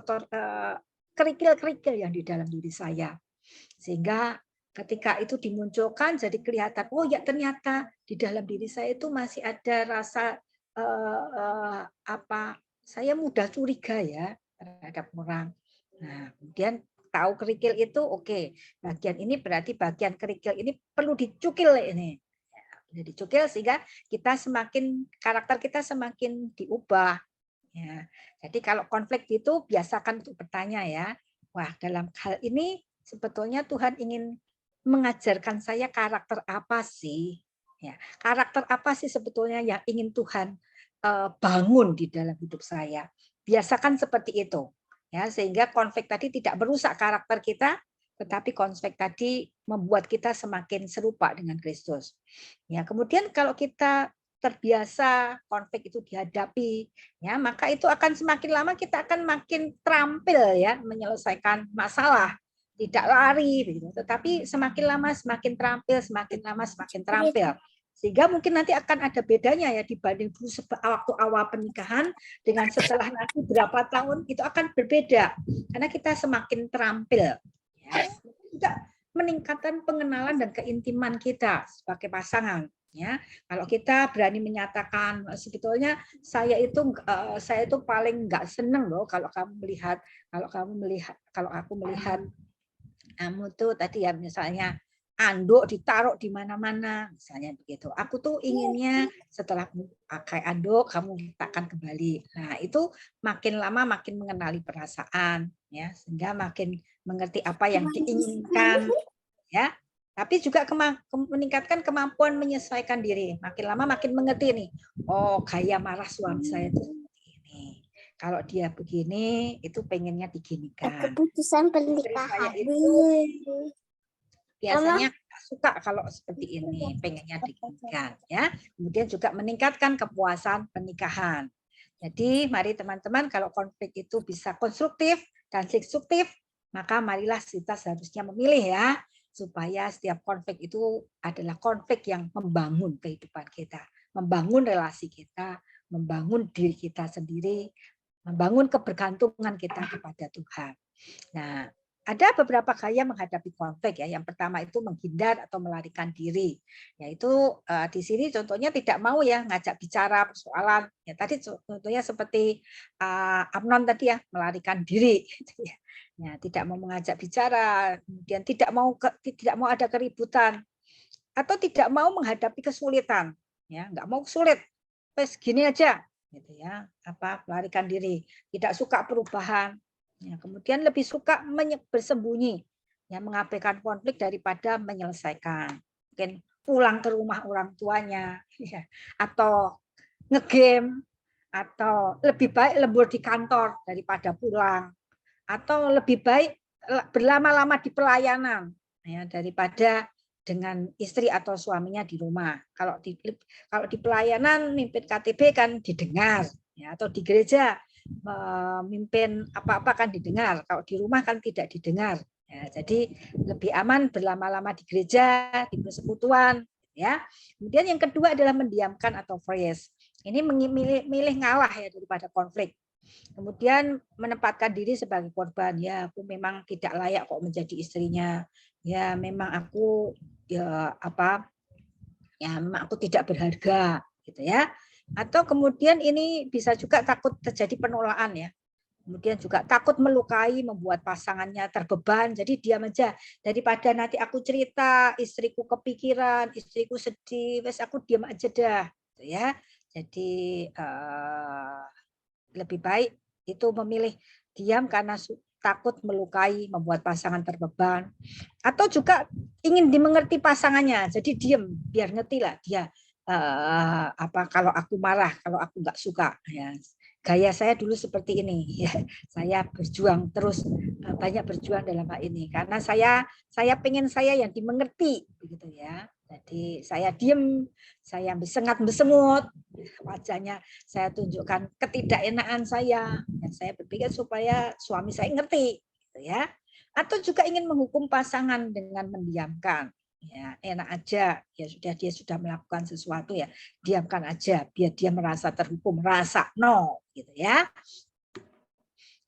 kerikil-kerikil yang di dalam diri saya, sehingga ketika itu dimunculkan jadi kelihatan oh ya ternyata di dalam diri saya itu masih ada rasa apa saya mudah curiga ya terhadap orang. Nah, kemudian tahu kerikil itu oke. Bagian ini berarti bagian kerikil ini perlu dicukil ini. Ya, dicukil sehingga karakter kita semakin diubah. Ya. Jadi kalau konflik itu biasakan untuk bertanya ya. Wah, dalam hal ini sebetulnya Tuhan ingin mengajarkan saya karakter apa sih? Ya, karakter apa sih sebetulnya yang ingin Tuhan bangun di dalam hidup saya. Biasakan seperti itu. Ya, sehingga konflik tadi tidak merusak karakter kita, tetapi konflik tadi membuat kita semakin serupa dengan Kristus. Ya, kemudian kalau kita terbiasa konflik itu dihadapi, ya, maka itu akan semakin lama kita akan makin terampil ya menyelesaikan masalah, tidak lari begitu. Tetapi semakin lama semakin terampil, semakin lama semakin terampil. Sehingga mungkin nanti akan ada bedanya ya dibanding dulu waktu awal pernikahan dengan setelah nanti berapa tahun itu akan berbeda karena kita semakin terampil. Ya. Juga meningkatkan pengenalan dan keintiman kita sebagai pasangan. Ya, kalau kita berani menyatakan sebetulnya saya itu paling nggak seneng loh kalau aku melihat kamu tuh tadi ya misalnya anduk ditaruh di mana-mana misalnya begitu. Aku tuh inginnya setelah pakai anduk kamu letakkan kembali. Nah, itu makin lama makin mengenali perasaan ya, sehingga makin mengerti apa yang diinginkan ya. Tapi juga meningkatkan kemampuan menyesuaikan diri. Makin lama makin mengerti nih. Oh, gaya marah suami saya itu ini. Kalau dia begini, itu pengennya diginikan. Keputusan pernikahan. Biasanya suka kalau seperti ini, pengennya diginikan. Ya. Kemudian juga meningkatkan kepuasan pernikahan. Jadi mari teman-teman kalau konflik itu bisa konstruktif dan destruktif, maka marilah kita seharusnya memilih ya supaya setiap konflik itu adalah konflik yang membangun kehidupan kita, membangun relasi kita, membangun diri kita sendiri, membangun kebergantungan kita kepada Tuhan. Nah, ada beberapa gaya menghadapi konflik ya. Yang pertama itu menghindar atau melarikan diri. Yaitu di sini contohnya tidak mau ya ngajak bicara persoalan. Ya tadi contohnya seperti Amnon tadi ya melarikan diri. Ya, tidak mau mengajak bicara, kemudian tidak mau ada keributan atau tidak mau menghadapi kesulitan. Ya, nggak mau sulit. Wes gini aja gitu ya. Melarikan diri, tidak suka perubahan. Ya, kemudian lebih suka bersembunyi, ya, mengabaikan konflik daripada menyelesaikan. Mungkin pulang ke rumah orang tuanya, ya, atau ngegame, atau lebih baik lembur di kantor daripada pulang, atau lebih baik berlama-lama di pelayanan, ya, daripada dengan istri atau suaminya di rumah. Kalau di pelayanan mimpin KTB kan didengar, ya, atau di gereja memimpin apa-apa kan didengar. Kalau di rumah kan tidak didengar. Ya, jadi lebih aman berlama-lama di gereja, di persekutuan. Ya. Kemudian yang kedua adalah mendiamkan atau freeze. Ini milih ngalah ya daripada konflik. Kemudian menempatkan diri sebagai korban. Ya, aku memang tidak layak kok menjadi istrinya. Ya, memang aku memang aku tidak berharga, gitu ya. Atau kemudian ini bisa juga takut terjadi penolakan ya. Kemudian juga takut melukai, membuat pasangannya terbeban. Jadi diam aja. Daripada nanti aku cerita, istriku kepikiran, istriku sedih, wes aku diam aja dah, gitu ya. Jadi lebih baik itu memilih diam karena takut melukai, membuat pasangan terbeban. Atau juga ingin dimengerti pasangannya, jadi diam biar ngerti lah dia kalau aku marah, kalau aku nggak suka. Ya. Gaya saya dulu seperti ini, ya. Saya berjuang terus, banyak berjuang dalam hal ini karena saya pengen saya yang dimengerti, begitu ya. Jadi saya diam, saya besengat-besengut, wajahnya saya tunjukkan ketidakenakan saya, dan saya berpikir supaya suami saya ngerti, gitu ya. Atau juga ingin menghukum pasangan dengan mendiamkan. Ya, enak aja, ya sudah dia sudah melakukan sesuatu ya, diamkan aja biar dia merasa terhukum, rasa no gitu ya.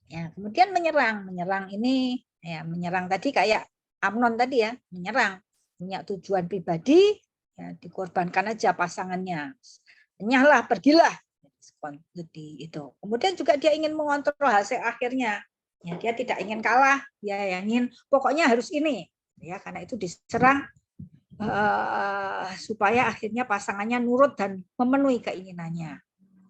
Ya, kemudian menyerang ini ya, menyerang tadi kayak Amnon tadi ya, menyerang, punya tujuan pribadi, ya dikorbankan aja pasangannya. Nyahlah, pergilah. Jadi itu. Kemudian juga dia ingin mengontrol hasil akhirnya. Ya, dia tidak ingin kalah, dia ingin pokoknya harus ini. Ya, karena itu diserang supaya akhirnya pasangannya nurut dan memenuhi keinginannya.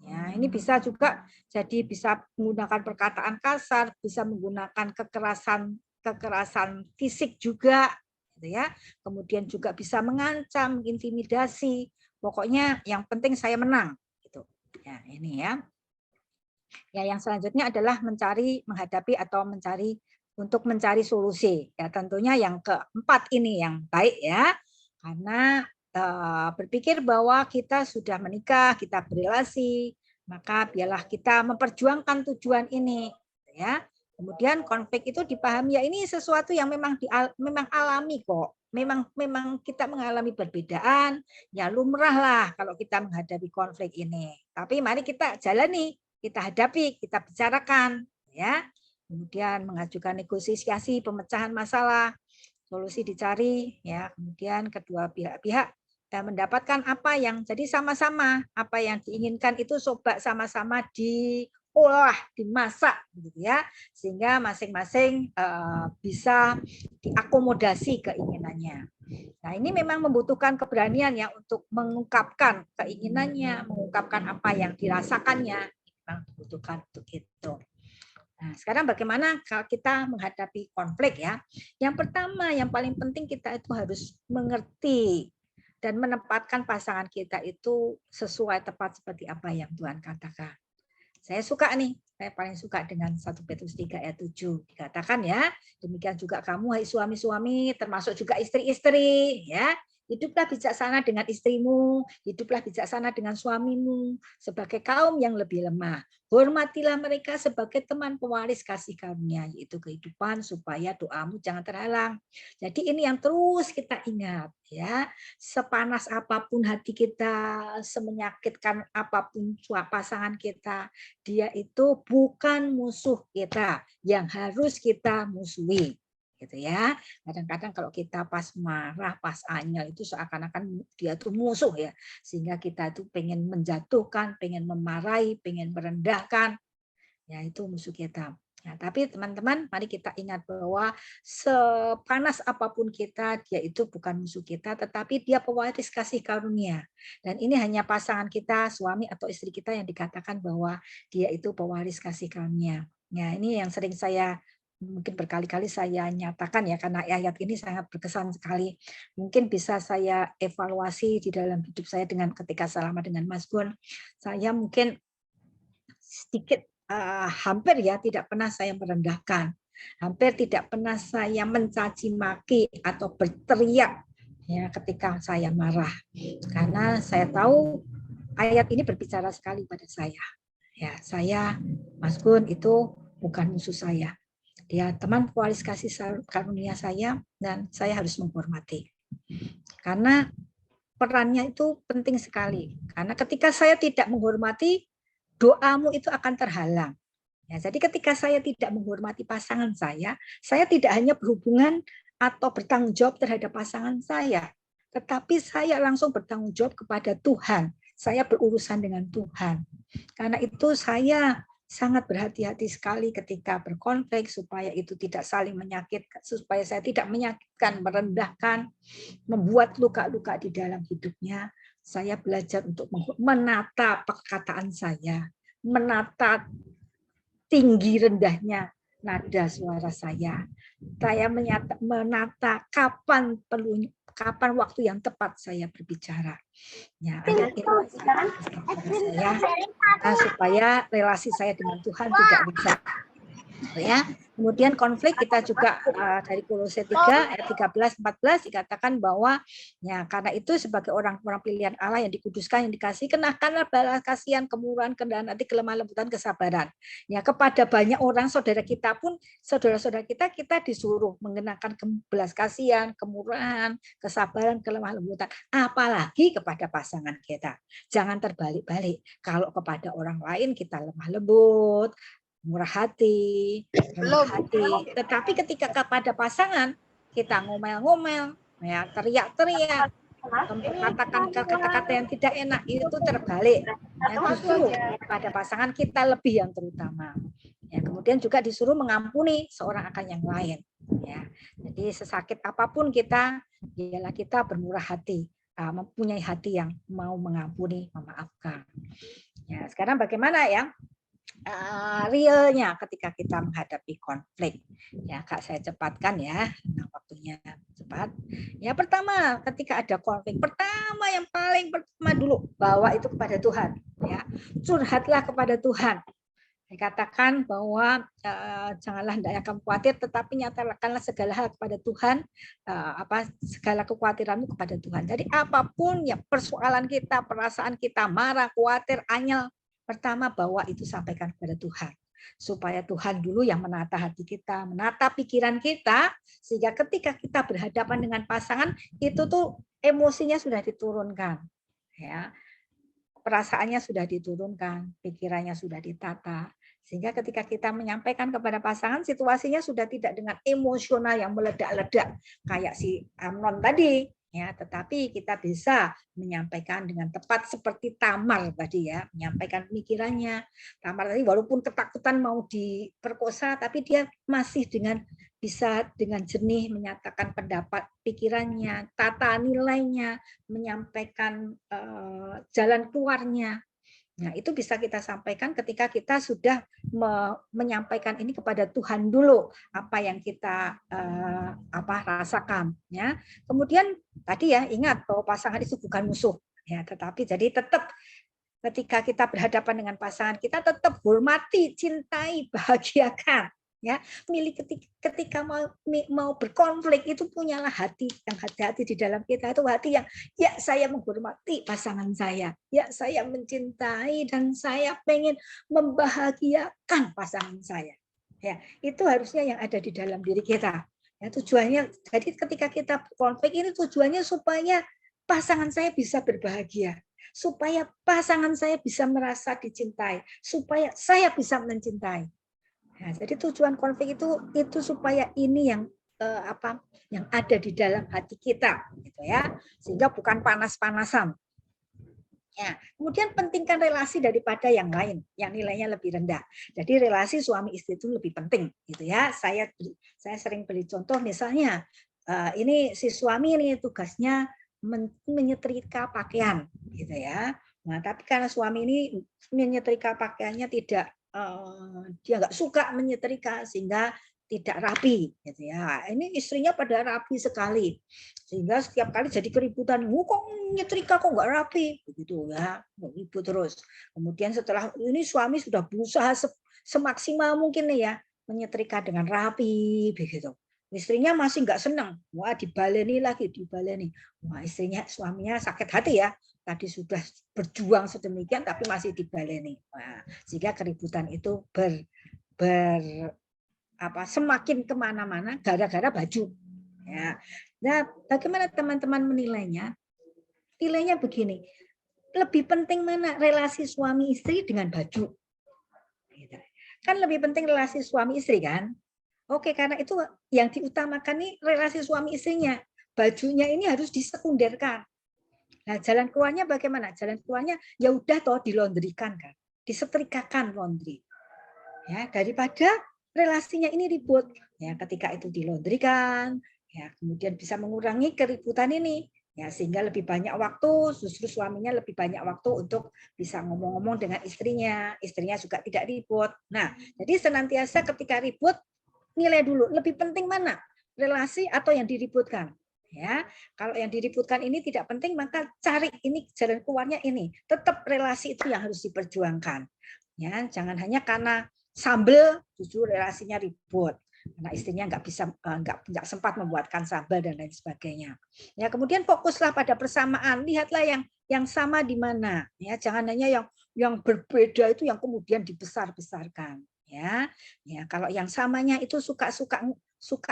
Ya, ini bisa juga jadi bisa menggunakan perkataan kasar, bisa menggunakan kekerasan fisik juga, gitu ya. Kemudian juga bisa mengancam, intimidasi. Pokoknya yang penting saya menang, gitu. Ya, ini ya. Ya, yang selanjutnya adalah menghadapi atau mencari solusi. Ya, tentunya yang keempat ini yang baik ya. Karena berpikir bahwa kita sudah menikah, kita berrelasi, maka biarlah kita memperjuangkan tujuan ini, ya. Kemudian konflik itu dipahami ya ini sesuatu yang memang alami kok. Memang kita mengalami perbedaan, ya lumrah lah kalau kita menghadapi konflik ini. Tapi mari kita jalani, kita hadapi, kita bicarakan, ya. Kemudian mengajukan negosiasi pemecahan masalah, solusi dicari, ya. Kemudian kedua pihak mendapatkan apa yang jadi sama-sama apa yang diinginkan itu coba sama-sama diolah, dimasak, gitu ya, sehingga masing-masing bisa diakomodasi keinginannya. Nah, ini memang membutuhkan keberanian ya untuk mengungkapkan keinginannya, mengungkapkan apa yang dirasakannya, memang dibutuhkan untuk itu. Nah, sekarang bagaimana kalau kita menghadapi konflik ya? Yang pertama, yang paling penting kita itu harus mengerti dan menempatkan pasangan kita itu sesuai tepat seperti apa yang Tuhan katakan. Saya suka nih, saya paling suka dengan 1 Petrus 3 ayat 7. Dikatakan ya, demikian juga kamu hai suami-suami, termasuk juga istri-istri, ya. Hiduplah bijaksana dengan istrimu, hiduplah bijaksana dengan suamimu, sebagai kaum yang lebih lemah. Hormatilah mereka sebagai teman pewaris kasih karunia, yaitu kehidupan, supaya doamu jangan terhalang. Jadi ini yang terus kita ingat, ya. Sepanas apapun hati kita, semenyakitkan apapun pasangan kita, dia itu bukan musuh kita yang harus kita musuhi, gitu ya. Kadang-kadang kalau kita pas marah, pas anyel itu seakan-akan dia tuh musuh ya, sehingga kita tuh pengen menjatuhkan, pengen memarahi, pengen merendahkan, ya itu musuh kita. Ya, tapi teman-teman, mari kita ingat bahwa sepanas apapun kita, dia itu bukan musuh kita, tetapi dia pewaris kasih karunia. Dan ini hanya pasangan kita, suami atau istri kita yang dikatakan bahwa dia itu pewaris kasih karunia. Ya, ini yang sering saya mungkin berkali-kali saya nyatakan ya, karena ayat ini sangat berkesan sekali. Mungkin bisa saya evaluasi di dalam hidup saya dengan ketika selama dengan Mas Gun. Saya mungkin sedikit hampir ya tidak pernah saya merendahkan, hampir tidak pernah saya mencaci maki atau berteriak ya ketika saya marah, karena saya tahu ayat ini berbicara sekali pada saya. Ya, saya Mas Gun itu bukan musuh saya. Dia teman pewaris kasih karunia saya dan saya harus menghormati. Karena perannya itu penting sekali. Karena ketika saya tidak menghormati, doamu itu akan terhalang. Ya, jadi ketika saya tidak menghormati pasangan saya tidak hanya berhubungan atau bertanggung jawab terhadap pasangan saya, tetapi saya langsung bertanggung jawab kepada Tuhan. Saya berurusan dengan Tuhan. Karena itu saya sangat berhati-hati sekali ketika berkonflik supaya itu tidak saling menyakitkan, supaya saya tidak menyakitkan, merendahkan, membuat luka-luka di dalam hidupnya. Saya belajar untuk menata perkataan saya, menata tinggi rendahnya nada suara saya. Saya menata kapan waktu yang tepat saya berbicara. Ya, ayat ini saya supaya relasi saya dengan Tuhan tidak rusak. Ya. Kemudian konflik kita juga dari Kolose 3 ayat 13-14 dikatakan bahwa ya karena itu sebagai orang-orang pilihan Allah yang dikuduskan, yang dikasihi, kenakanlah balas kasihan, kemurahan, kerendahan hati, kelemah lembutan, kesabaran. Ya kepada banyak orang saudara kita pun, saudara-saudara kita disuruh mengenakan belas kasihan, kemurahan, kesabaran, kelemah lembutan, apalagi kepada pasangan kita. Jangan terbalik-balik. Kalau kepada orang lain kita lemah lembut, murah hati, rendah hati. Tetapi ketika kepada pasangan kita ngomel-ngomel, ya teriak-teriak, mengatakan kata-kata yang tidak enak, itu terbalik. Ya, justru pada pasangan kita lebih yang terutama. Ya, kemudian juga disuruh mengampuni seorang akan yang lain. Ya, jadi sesakit apapun kita, ialah kita bermurah hati, mempunyai hati yang mau mengampuni, memaafkan. Ya, sekarang bagaimana ya? Realnya ketika kita menghadapi konflik. Ya, Kak, saya cepatkan ya, nah, waktunya cepat. Ya, pertama ketika ada konflik, yang paling pertama dulu bawa itu kepada Tuhan. Ya, curhatlah kepada Tuhan. Dikatakan bahwa janganlah hendaknya kamu khawatir, tetapi nyatakanlah segala hal kepada Tuhan, segala kekhawatiranmu kepada Tuhan. Jadi apapun ya persoalan kita, perasaan kita, marah, khawatir, anyel, pertama bawa itu sampaikan kepada Tuhan. Supaya Tuhan dulu yang menata hati kita, menata pikiran kita, sehingga ketika kita berhadapan dengan pasangan, itu tuh emosinya sudah diturunkan. Ya, perasaannya sudah diturunkan, pikirannya sudah ditata. Sehingga ketika kita menyampaikan kepada pasangan, situasinya sudah tidak dengan emosional yang meledak-ledak kayak si Amnon tadi, ya, tetapi kita bisa menyampaikan dengan tepat seperti Tamar tadi ya, menyampaikan pemikirannya. Tamar tadi walaupun ketakutan mau diperkosa, tapi dia masih bisa dengan jernih menyatakan pendapat pikirannya, tata nilainya, menyampaikan jalan keluarnya. Nah, itu bisa kita sampaikan ketika kita sudah menyampaikan ini kepada Tuhan dulu apa yang kita rasakan ya. Kemudian tadi ya ingat bahwa pasangan itu bukan musuh ya, tetapi jadi tetap ketika kita berhadapan dengan pasangan kita tetap hormati, cintai, bahagiakan ya. Milih ketika mau berkonflik itu punyalah hati yang hati-hati di dalam kita, itu hati yang ya saya menghormati pasangan saya, ya saya mencintai dan saya pengen membahagiakan pasangan saya. Ya, itu harusnya yang ada di dalam diri kita. Ya, tujuannya jadi ketika kita konflik ini tujuannya supaya pasangan saya bisa berbahagia, supaya pasangan saya bisa merasa dicintai, supaya saya bisa mencintai. Nah, jadi tujuan konflik itu supaya ini yang yang ada di dalam hati kita, gitu ya, sehingga bukan panas-panasan. Ya, kemudian pentingkan relasi daripada yang lain, yang nilainya lebih rendah. Jadi relasi suami istri itu lebih penting, gitu ya. Saya sering beri contoh, misalnya ini si suami ini tugasnya menyetrika pakaian, gitu ya. Nah, tapi karena suami ini menyetrika pakaiannya tidak dia nggak suka menyetrika sehingga tidak rapi, gitu ya. Ini istrinya pada rapi sekali, sehingga setiap kali jadi keributan. Kok nyetrika kok nggak rapi, begitu ya, ribut terus. Kemudian setelah ini suami sudah berusaha semaksimal mungkin nih ya menyetrika dengan rapi, begitu. Istrinya masih nggak senang, wah dibaleni lagi, dibaleni. Wah istrinya, suaminya sakit hati ya. Tadi sudah berjuang sedemikian tapi masih dibaleni. Nah, sehingga keributan itu semakin kemana-mana gara-gara baju. Ya. Nah, bagaimana teman-teman menilainya? Nilainya begini, lebih penting mana relasi suami istri dengan baju? Kan lebih penting relasi suami istri kan? Oke, karena itu yang diutamakan nih relasi suami istrinya. Bajunya ini harus disekunderkan. Nah, jalan keluarnya bagaimana? Jalan keluarnya ya udah toh dilondrikan kan, disetrikakan laundry. Ya, daripada relasinya ini ribut. Ya, ketika itu dilondrikan, ya kemudian bisa mengurangi keributan ini. Ya, sehingga lebih banyak waktu, justru suaminya lebih banyak waktu untuk bisa ngomong-ngomong dengan istrinya. Istrinya juga tidak ribut. Nah, jadi senantiasa ketika ribut nilai dulu, lebih penting mana? Relasi atau yang diributkan? Ya, kalau yang diributkan ini tidak penting, maka cari ini jalan keluarnya ini. Tetap relasi itu yang harus diperjuangkan. Ya, jangan hanya karena sambel justru relasinya ribut. Karena istrinya nggak sempat membuatkan sambal dan lain sebagainya. Ya, kemudian fokuslah pada persamaan. Lihatlah yang sama di mana. Ya, jangan hanya yang berbeda itu yang kemudian dibesar-besarkan. Ya, kalau yang samanya itu suka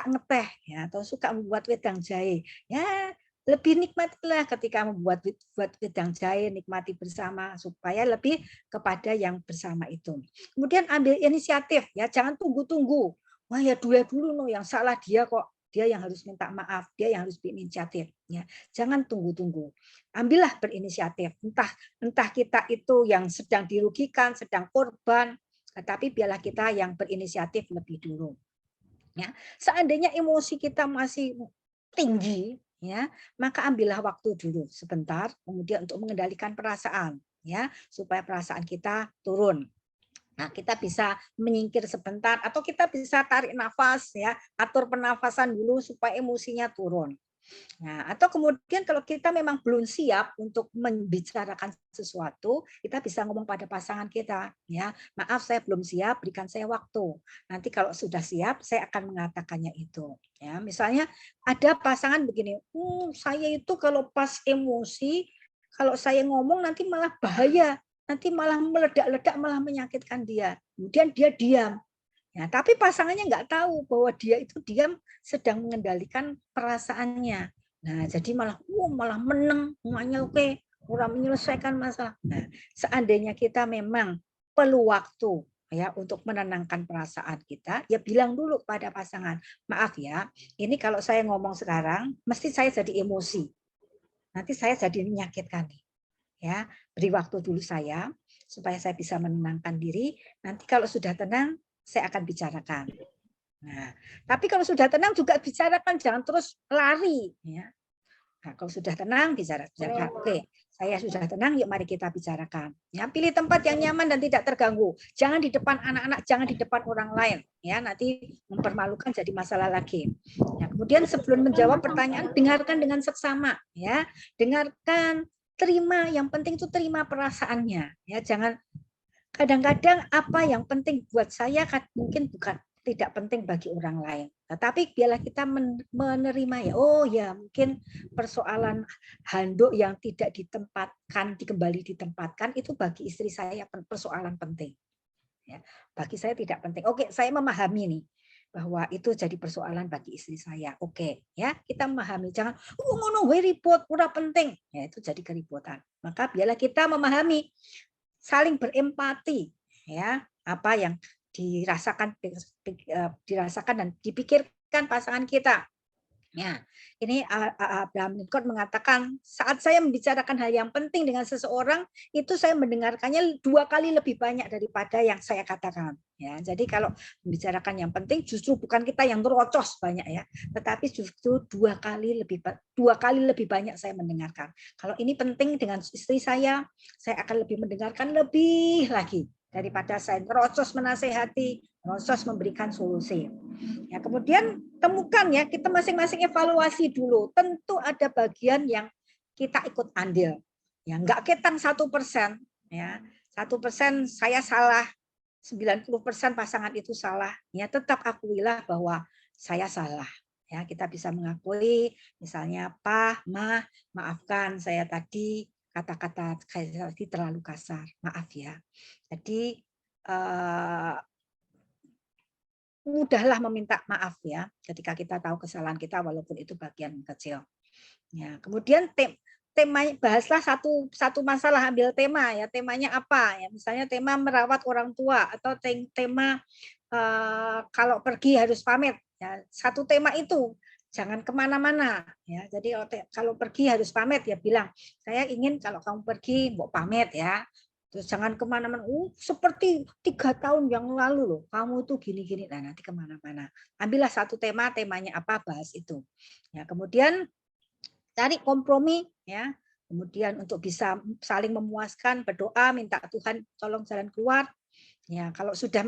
ngeteh ya, atau suka membuat wedang jahe ya, lebih nikmatilah ketika buat wedang jahe, nikmati bersama supaya lebih kepada yang bersama itu. Kemudian ambil inisiatif ya, jangan tunggu-tunggu. Wah ya dulu no yang salah dia kok, dia yang harus minta maaf, dia yang harus berinisiatif ya. Jangan tunggu-tunggu. Ambillah berinisiatif. Entah kita itu yang sedang dirugikan, sedang korban, tapi biarlah kita yang berinisiatif lebih dulu. Ya, seandainya emosi kita masih tinggi, ya, maka ambillah waktu dulu sebentar, kemudian untuk mengendalikan perasaan, ya, supaya perasaan kita turun. Nah, kita bisa menyingkir sebentar atau kita bisa tarik nafas, ya, atur pernafasan dulu supaya emosinya turun. Nah, atau kemudian kalau kita memang belum siap untuk membicarakan sesuatu, kita bisa ngomong pada pasangan kita, ya, maaf saya belum siap, berikan saya waktu. Nanti kalau sudah siap, saya akan mengatakannya itu. Ya, misalnya ada pasangan begini, saya itu kalau pas emosi, kalau saya ngomong nanti malah bahaya, nanti malah meledak-ledak, malah menyakitkan dia. Kemudian dia diam. Ya, tapi pasangannya nggak tahu bahwa dia itu diam sedang mengendalikan perasaannya. Nah, jadi malah menang, semuanya oke, orang menyelesaikan masalah. Nah, seandainya kita memang perlu waktu ya untuk menenangkan perasaan kita, ya bilang dulu pada pasangan, maaf ya, ini kalau saya ngomong sekarang, mesti saya jadi emosi. Nanti saya jadi menyakitkan nih. Ya, beri waktu dulu saya supaya saya bisa menenangkan diri. Nanti kalau sudah tenang, saya akan bicarakan. Nah, tapi kalau sudah tenang juga bicarakan, jangan terus lari. Ya. Nah, kalau sudah tenang, bicarakan. Oke, saya sudah tenang, yuk mari kita bicarakan. Ya, pilih tempat yang nyaman dan tidak terganggu. Jangan di depan anak-anak, jangan di depan orang lain. Ya, nanti mempermalukan jadi masalah lagi. Ya, kemudian sebelum menjawab pertanyaan, dengarkan dengan seksama. Ya, dengarkan, terima. Yang penting itu terima perasaannya. Ya, jangan kadang-kadang apa yang penting buat saya mungkin bukan tidak penting bagi orang lain. Tetapi biarlah kita menerima ya. Oh ya, mungkin persoalan handuk yang tidak ditempatkan, kembali ditempatkan itu bagi istri saya persoalan penting. Ya, bagi saya tidak penting. Oke, saya memahami nih bahwa itu jadi persoalan bagi istri saya. Oke, ya kita memahami. Jangan, ngono ribut, udah penting. Ya itu jadi keributan. Maka biarlah kita memahami, saling berempati, ya apa yang dirasakan dan dipikirkan pasangan kita. Ya, ini Abraham Lincoln mengatakan, saat saya membicarakan hal yang penting dengan seseorang, itu saya mendengarkannya 2 kali lebih banyak daripada yang saya katakan. Ya, jadi kalau membicarakan yang penting, justru bukan kita yang terocos banyak ya, tetapi justru 2 kali lebih banyak saya mendengarkan. Kalau ini penting dengan istri saya akan lebih mendengarkan lebih lagi daripada saya terocos menasehati, terocos memberikan solusi. Ya, kemudian temukan ya, kita masing-masing evaluasi dulu. Tentu ada bagian yang kita ikut andil. Ya, enggak ketang 1%. Ya, 1% saya salah, 90% pasangan itu salah. Ya, tetap akuilah bahwa saya salah. Ya, kita bisa mengakui, misalnya Pak, Ma, maafkan saya tadi kata-kata saya tadi terlalu kasar. Maaf ya. Jadi mudahlah meminta maaf ya ketika kita tahu kesalahan kita walaupun itu bagian kecil. Ya, kemudian tema bahaslah satu masalah, ambil tema ya, temanya apa ya, misalnya tema merawat orang tua atau tema kalau pergi harus pamit ya, satu tema itu jangan kemana-mana ya. Jadi kalau pergi harus pamit ya, bilang saya ingin kalau kamu pergi mau pamit ya. Terus jangan kemana-mana. Seperti 3 tahun yang lalu loh, kamu tuh gini-gini. Nah, nanti kemana-mana. Ambillah satu tema, temanya apa, bahas itu. Ya, kemudian cari kompromi, ya. Kemudian untuk bisa saling memuaskan, berdoa, minta Tuhan tolong jalan keluar. Ya, kalau sudah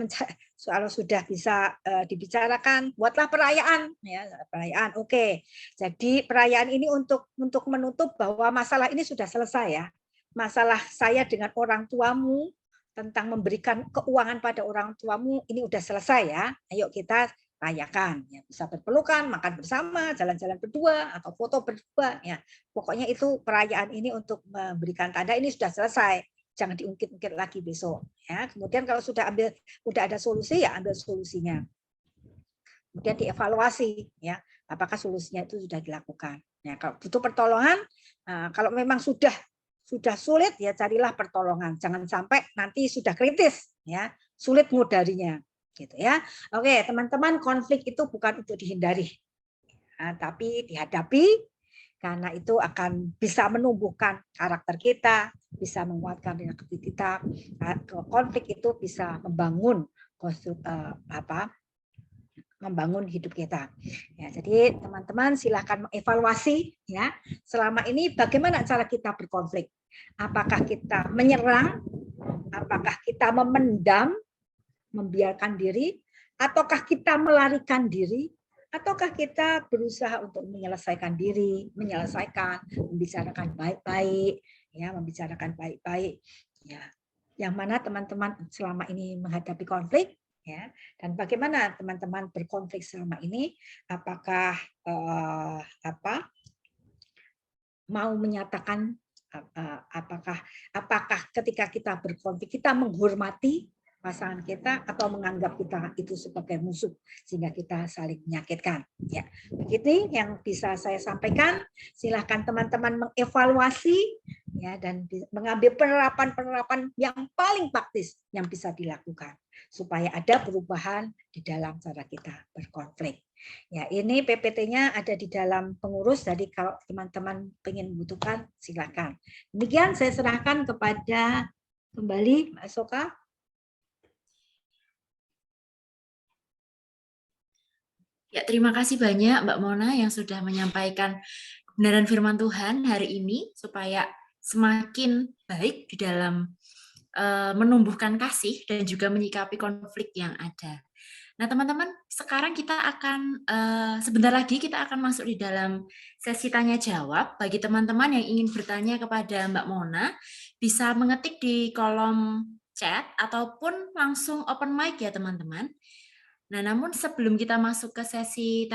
bisa dibicarakan, buatlah perayaan, ya, perayaan. Oke. Jadi perayaan ini untuk menutup bahwa masalah ini sudah selesai ya. Masalah saya dengan orang tuamu tentang memberikan keuangan pada orang tuamu ini udah selesai ya. Ayo kita rayakan, ya, bisa berpelukan, makan bersama, jalan-jalan berdua atau foto berdua, ya. Pokoknya itu perayaan ini untuk memberikan tanda ini sudah selesai. Jangan diungkit-ungkit lagi besok. Ya, kemudian kalau udah ada solusi ya ambil solusinya. Kemudian dievaluasi ya, apakah solusinya itu sudah dilakukan. Ya, kalau butuh pertolongan, kalau memang sudah sulit ya carilah pertolongan. Jangan sampai nanti sudah kritis ya, sulit mengudarinya gitu ya. Oke, teman-teman, konflik itu bukan untuk dihindari. Tapi dihadapi, karena itu akan bisa menumbuhkan karakter kita, bisa menguatkan karakter kita. Konflik itu bisa membangun membangun hidup kita. Ya, jadi teman-teman silahkan mengevaluasi ya. Selama ini bagaimana cara kita berkonflik? Apakah kita menyerang? Apakah kita memendam, membiarkan diri? Ataukah kita melarikan diri? ataukah kita berusaha untuk menyelesaikan diri, membicarakan baik-baik, ya, membicarakan baik-baik, ya. Yang mana teman-teman selama ini menghadapi konflik, ya, dan bagaimana teman-teman berkonflik selama ini? Apakah mau menyatakan apakah ketika kita berkonflik kita menghormati pasangan kita atau menganggap kita itu sebagai musuh sehingga kita saling menyakitkan, ya. Begitu yang bisa saya sampaikan. Silahkan teman-teman mengevaluasi, ya, dan mengambil penerapan yang paling praktis yang bisa dilakukan supaya ada perubahan di dalam cara kita berkonflik. Ya, ini PPT-nya ada di dalam pengurus, jadi kalau teman-teman ingin membutuhkan silakan. Demikian saya serahkan kepada kembali Mbak Soka. Ya, terima kasih banyak Mbak Mona yang sudah menyampaikan kebenaran firman Tuhan hari ini supaya semakin baik di dalam menumbuhkan kasih dan juga menyikapi konflik yang ada. Nah, teman-teman, sekarang kita akan sebentar lagi kita akan masuk di dalam sesi tanya jawab. Bagi teman-teman yang ingin bertanya kepada Mbak Mona, bisa mengetik di kolom chat ataupun langsung open mic ya, teman-teman. Nah, namun sebelum kita masuk ke sesi